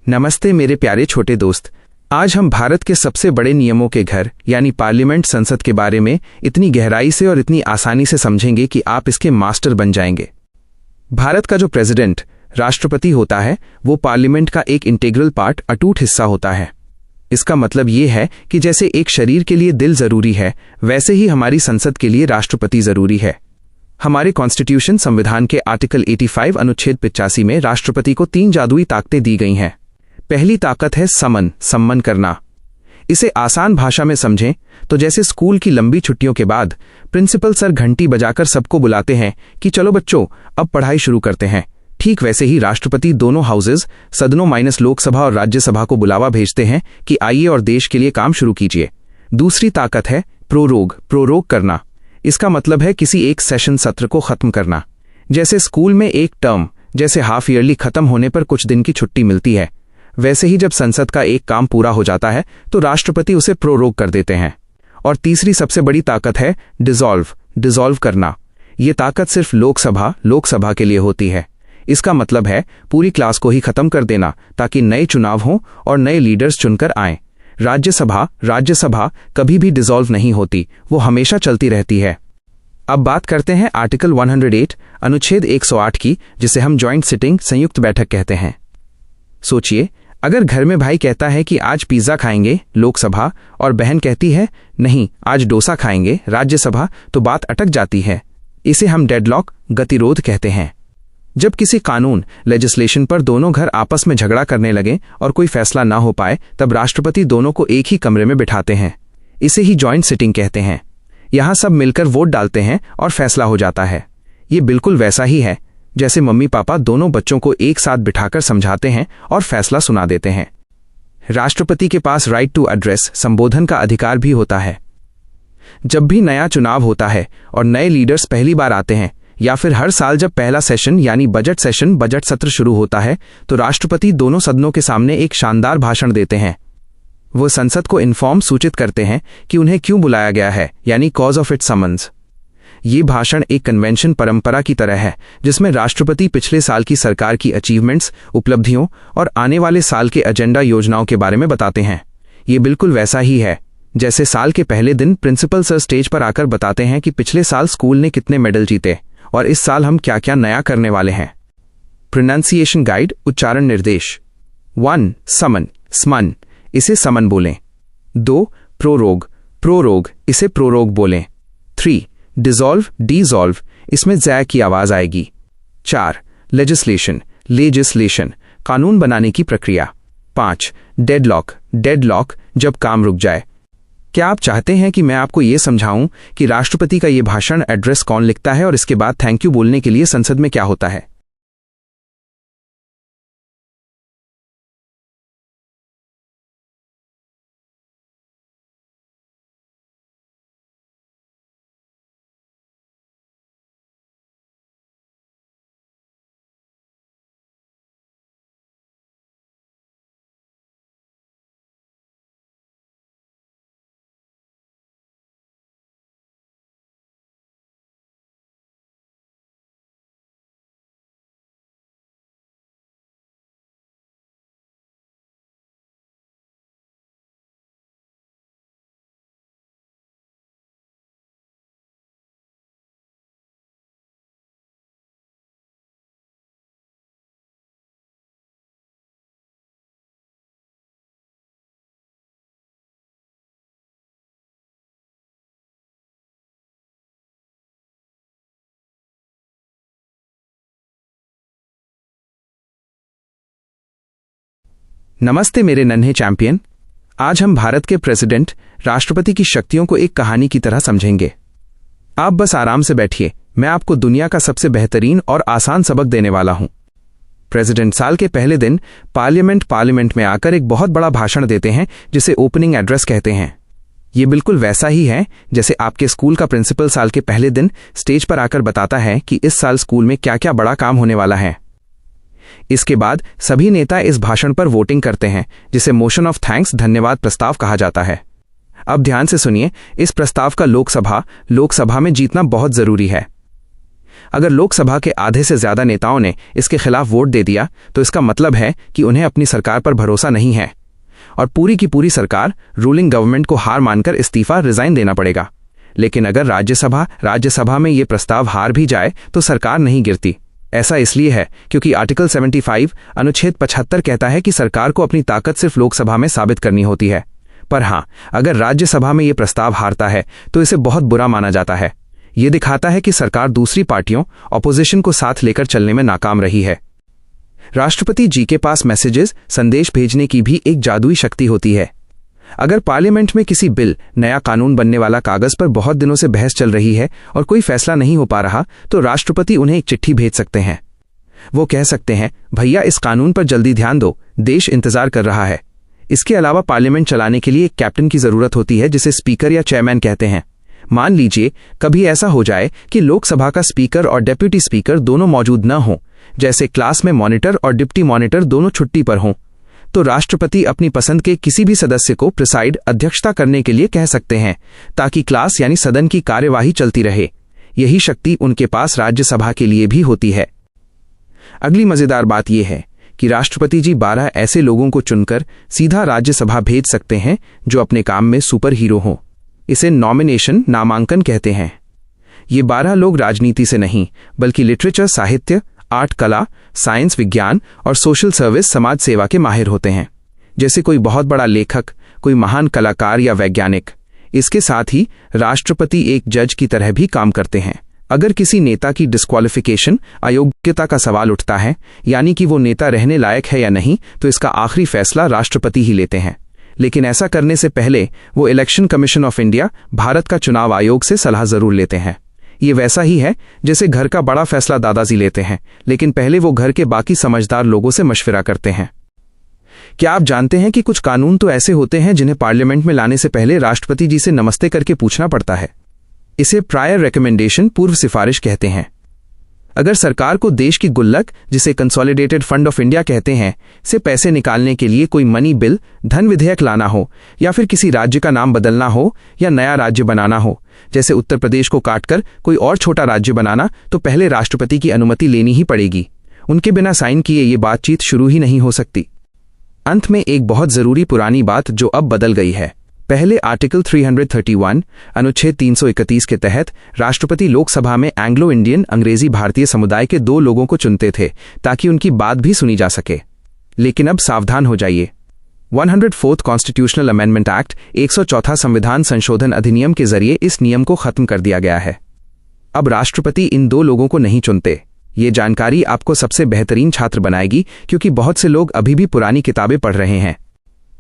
नमस्ते मेरे प्यारे छोटे दोस्त। आज हम भारत के सबसे बड़े नियमों के घर यानी पार्लियामेंट, संसद के बारे में इतनी गहराई से और इतनी आसानी से समझेंगे कि आप इसके मास्टर बन जाएंगे। भारत का जो प्रेसिडेंट, राष्ट्रपति होता है, वो पार्लियामेंट का एक इंटीग्रल पार्ट, अटूट हिस्सा होता है। इसका मतलब ये है कि जैसे एक शरीर के लिए दिल जरूरी है, वैसे ही हमारी संसद के लिए राष्ट्रपति जरूरी है। हमारे कॉन्स्टिट्यूशन संविधान के आर्टिकल 85 अनुच्छेद 85 में राष्ट्रपति को 3 जादुई ताकतें दी गई हैं। पहली ताकत है सम्मन करना। इसे आसान भाषा में समझें तो जैसे स्कूल की लंबी छुट्टियों के बाद प्रिंसिपल सर घंटी बजाकर सबको बुलाते हैं कि चलो बच्चों अब पढ़ाई शुरू करते हैं, ठीक वैसे ही राष्ट्रपति दोनों हाउसेज, सदनों माइनस लोकसभा और राज्यसभा को बुलावा भेजते हैं कि आइए और देश के लिए काम शुरू कीजिए। दूसरी ताकत है प्रोरोग करना। इसका मतलब है किसी एक सेशन सत्र को खत्म करना। जैसे स्कूल में एक टर्म जैसे हाफ ईयरली खत्म होने पर कुछ दिन की छुट्टी मिलती है, वैसे ही जब संसद का एक काम पूरा हो जाता है तो राष्ट्रपति उसे प्रोरोग कर देते हैं। और तीसरी सबसे बड़ी ताकत है डिसॉल्व करना। ये ताकत सिर्फ लोकसभा के लिए होती है। इसका मतलब है पूरी क्लास को ही खत्म कर देना ताकि नए चुनाव हों और नए लीडर्स चुनकर आएं। राज्यसभा कभी भी डिसॉल्व नहीं होती, वो हमेशा चलती रहती है। अब बात करते हैं आर्टिकल 108 अनुच्छेद 108 की, जिसे हम जॉइंट सिटिंग, संयुक्त बैठक कहते हैं। सोचिए, अगर घर में भाई कहता है कि आज पिज्जा खाएंगे लोकसभा और बहन कहती है नहीं आज डोसा खाएंगे राज्यसभा, तो बात अटक जाती है। इसे हम डेडलॉक, गतिरोध कहते हैं। जब किसी कानून, लेजिस्लेशन पर दोनों घर आपस में झगड़ा करने लगे और कोई फैसला ना हो पाए, तब राष्ट्रपति दोनों को एक ही कमरे में बिठाते हैं। इसे ही जॉइंट सिटिंग कहते हैं। यहां सब मिलकर वोट डालते हैं और फैसला हो जाता है। ये बिल्कुल वैसा ही है जैसे मम्मी पापा दोनों बच्चों को एक साथ बिठाकर समझाते हैं और फैसला सुना देते हैं। राष्ट्रपति के पास राइट टू एड्रेस, संबोधन का अधिकार भी होता है। जब भी नया चुनाव होता है और नए लीडर्स पहली बार आते हैं, या फिर हर साल जब पहला सेशन यानी बजट सत्र शुरू होता है तो राष्ट्रपति दोनों सदनों के सामने एक शानदार भाषण देते हैं। वो संसद को इन्फॉर्म सूचित करते हैं कि उन्हें क्यों बुलाया गया है, यानी कॉज ऑफ इट समन्स। ये भाषण एक कन्वेंशन परंपरा की तरह है जिसमें राष्ट्रपति पिछले साल की सरकार की अचीवमेंट्स, उपलब्धियों और आने वाले साल के एजेंडा योजनाओं के बारे में बताते हैं। ये बिल्कुल वैसा ही है जैसे साल के पहले दिन प्रिंसिपल सर स्टेज पर आकर बताते हैं कि पिछले साल स्कूल ने कितने मेडल जीते और इस साल हम क्या क्या नया करने वाले हैं। प्रोनाउंसिएशन गाइड, उच्चारण निर्देश। 1. समन, स्मन, इसे समन बोलें। 2. प्रोरोग, इसे प्रोरोग बोलें। 3. डिसॉल्व, डिसॉल्व, इसमें ज़ की आवाज आएगी। 4. लेजिस्लेशन, कानून बनाने की प्रक्रिया। 5. डेडलॉक, जब काम रुक जाए। क्या आप चाहते हैं कि मैं आपको यह समझाऊं कि राष्ट्रपति का यह भाषण एड्रेस कौन लिखता है और इसके बाद थैंक यू बोलने के लिए संसद में क्या होता है? नमस्ते मेरे नन्हे चैंपियन। आज हम भारत के प्रेसिडेंट राष्ट्रपति की शक्तियों को एक कहानी की तरह समझेंगे। आप बस आराम से बैठिए, मैं आपको दुनिया का सबसे बेहतरीन और आसान सबक देने वाला हूं। प्रेसिडेंट साल के पहले दिन पार्लियामेंट में आकर एक बहुत बड़ा भाषण देते हैं जिसे ओपनिंग एड्रेस कहते हैं। ये बिल्कुल वैसा ही है जैसे आपके स्कूल का प्रिंसिपल साल के पहले दिन स्टेज पर आकर बताता है कि इस साल स्कूल में क्या क्या बड़ा काम होने वाला है। इसके बाद सभी नेता इस भाषण पर वोटिंग करते हैं जिसे मोशन ऑफ थैंक्स, धन्यवाद प्रस्ताव कहा जाता है। अब ध्यान से सुनिए, इस प्रस्ताव का लोकसभा में जीतना बहुत जरूरी है। अगर लोकसभा के आधे से ज्यादा नेताओं ने इसके खिलाफ वोट दे दिया तो इसका मतलब है कि उन्हें अपनी सरकार पर भरोसा नहीं है और पूरी की पूरी सरकार, रूलिंग गवर्नमेंट को हार मानकर इस्तीफा, रिजाइन देना पड़ेगा। लेकिन अगर राज्यसभा में ये प्रस्ताव हार भी जाए तो सरकार नहीं गिरती। ऐसा इसलिए है क्योंकि आर्टिकल 75 अनुच्छेद 75 कहता है कि सरकार को अपनी ताकत सिर्फ लोकसभा में साबित करनी होती है। पर हां, अगर राज्यसभा में यह प्रस्ताव हारता है तो इसे बहुत बुरा माना जाता है। यह दिखाता है कि सरकार दूसरी पार्टियों, ऑपोजिशन को साथ लेकर चलने में नाकाम रही है। राष्ट्रपति जी के पास मैसेजेस, संदेश भेजने की भी एक जादुई शक्ति होती है। अगर पार्लियामेंट में किसी बिल, नया कानून बनने वाला कागज पर बहुत दिनों से बहस चल रही है और कोई फैसला नहीं हो पा रहा तो राष्ट्रपति उन्हें एक चिट्ठी भेज सकते हैं। वो कह सकते हैं, भैया इस कानून पर जल्दी ध्यान दो, देश इंतजार कर रहा है। इसके अलावा पार्लियामेंट चलाने के लिए एक कैप्टन की जरूरत होती है जिसे स्पीकर या चेयरमैन कहते हैं। मान लीजिए कभी ऐसा हो जाए कि लोकसभा का स्पीकर और डेप्यूटी स्पीकर दोनों मौजूद न हों, जैसे क्लास में मॉनिटर और डिप्टी मॉनिटर दोनों छुट्टी पर हों, तो राष्ट्रपति अपनी पसंद के किसी भी सदस्य को प्रिसाइड, अध्यक्षता करने के लिए कह सकते हैं ताकि क्लास यानी सदन की कार्यवाही चलती रहे। यही शक्ति उनके पास राज्यसभा के लिए भी होती है। अगली मजेदार बात यह है कि राष्ट्रपति जी 12 ऐसे लोगों को चुनकर सीधा राज्यसभा भेज सकते हैं जो अपने काम में सुपर हीरो हों। इसे नॉमिनेशन, नामांकन कहते हैं। ये 12 लोग राजनीति से नहीं बल्कि लिटरेचर, साहित्य, आर्ट, कला, साइंस, विज्ञान और सोशल सर्विस, समाज सेवा के माहिर होते हैं। जैसे कोई बहुत बड़ा लेखक, कोई महान कलाकार या वैज्ञानिक। इसके साथ ही राष्ट्रपति एक जज की तरह भी काम करते हैं। अगर किसी नेता की डिस्क्वालिफिकेशन, अयोग्यता का सवाल उठता है, यानी कि वो नेता रहने लायक है या नहीं, तो इसका आखिरी फैसला राष्ट्रपति ही लेते हैं। लेकिन ऐसा करने से पहले वो election commission of India, Bharat का चुनाव आयोग से सलाह जरूर लेते हैं। ये वैसा ही है जैसे घर का बड़ा फैसला दादाजी लेते हैं, लेकिन पहले वो घर के बाकी समझदार लोगों से मशवरा करते हैं। क्या आप जानते हैं कि कुछ कानून तो ऐसे होते हैं जिन्हें पार्लियामेंट में लाने से पहले राष्ट्रपति जी से नमस्ते करके पूछना पड़ता है। इसे प्रायर रिकमेंडेशन, पूर्व सिफारिश कहते हैं। अगर सरकार को देश की गुल्लक, जिसे कंसोलिडेटेड फंड ऑफ इंडिया कहते हैं, से पैसे निकालने के लिए कोई मनी बिल, धन विधेयक लाना हो, या फिर किसी राज्य का नाम बदलना हो या नया राज्य बनाना हो, जैसे उत्तर प्रदेश को काटकर कोई और छोटा राज्य बनाना, तो पहले राष्ट्रपति की अनुमति लेनी ही पड़ेगी। उनके बिना साइन किए ये बातचीत शुरू ही नहीं हो सकती। अंत में एक बहुत जरूरी पुरानी बात जो अब बदल गई है। पहले आर्टिकल 331 अनुच्छेद 331 के तहत राष्ट्रपति लोकसभा में एंग्लो इंडियन अंग्रेजी भारतीय समुदाय के 2 लोगों को चुनते थे ताकि उनकी बात भी सुनी जा सके। लेकिन अब सावधान हो जाइए। 104th कॉन्स्टिट्यूशनल अमेंडमेंट एक्ट 104 संविधान संशोधन अधिनियम के जरिए इस नियम को खत्म कर दिया गया है। अब राष्ट्रपति इन 2 लोगों को नहीं चुनते। ये जानकारी आपको सबसे बेहतरीन छात्र बनाएगी, क्योंकि बहुत से लोग अभी भी पुरानी किताबें पढ़ रहे हैं।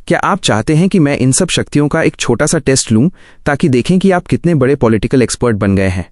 क्या आप चाहते हैं कि मैं इन सब शक्तियों का एक छोटा सा टेस्ट लूं ताकि देखें कि आप कितने बड़े पॉलिटिकल एक्सपर्ट बन गए हैं?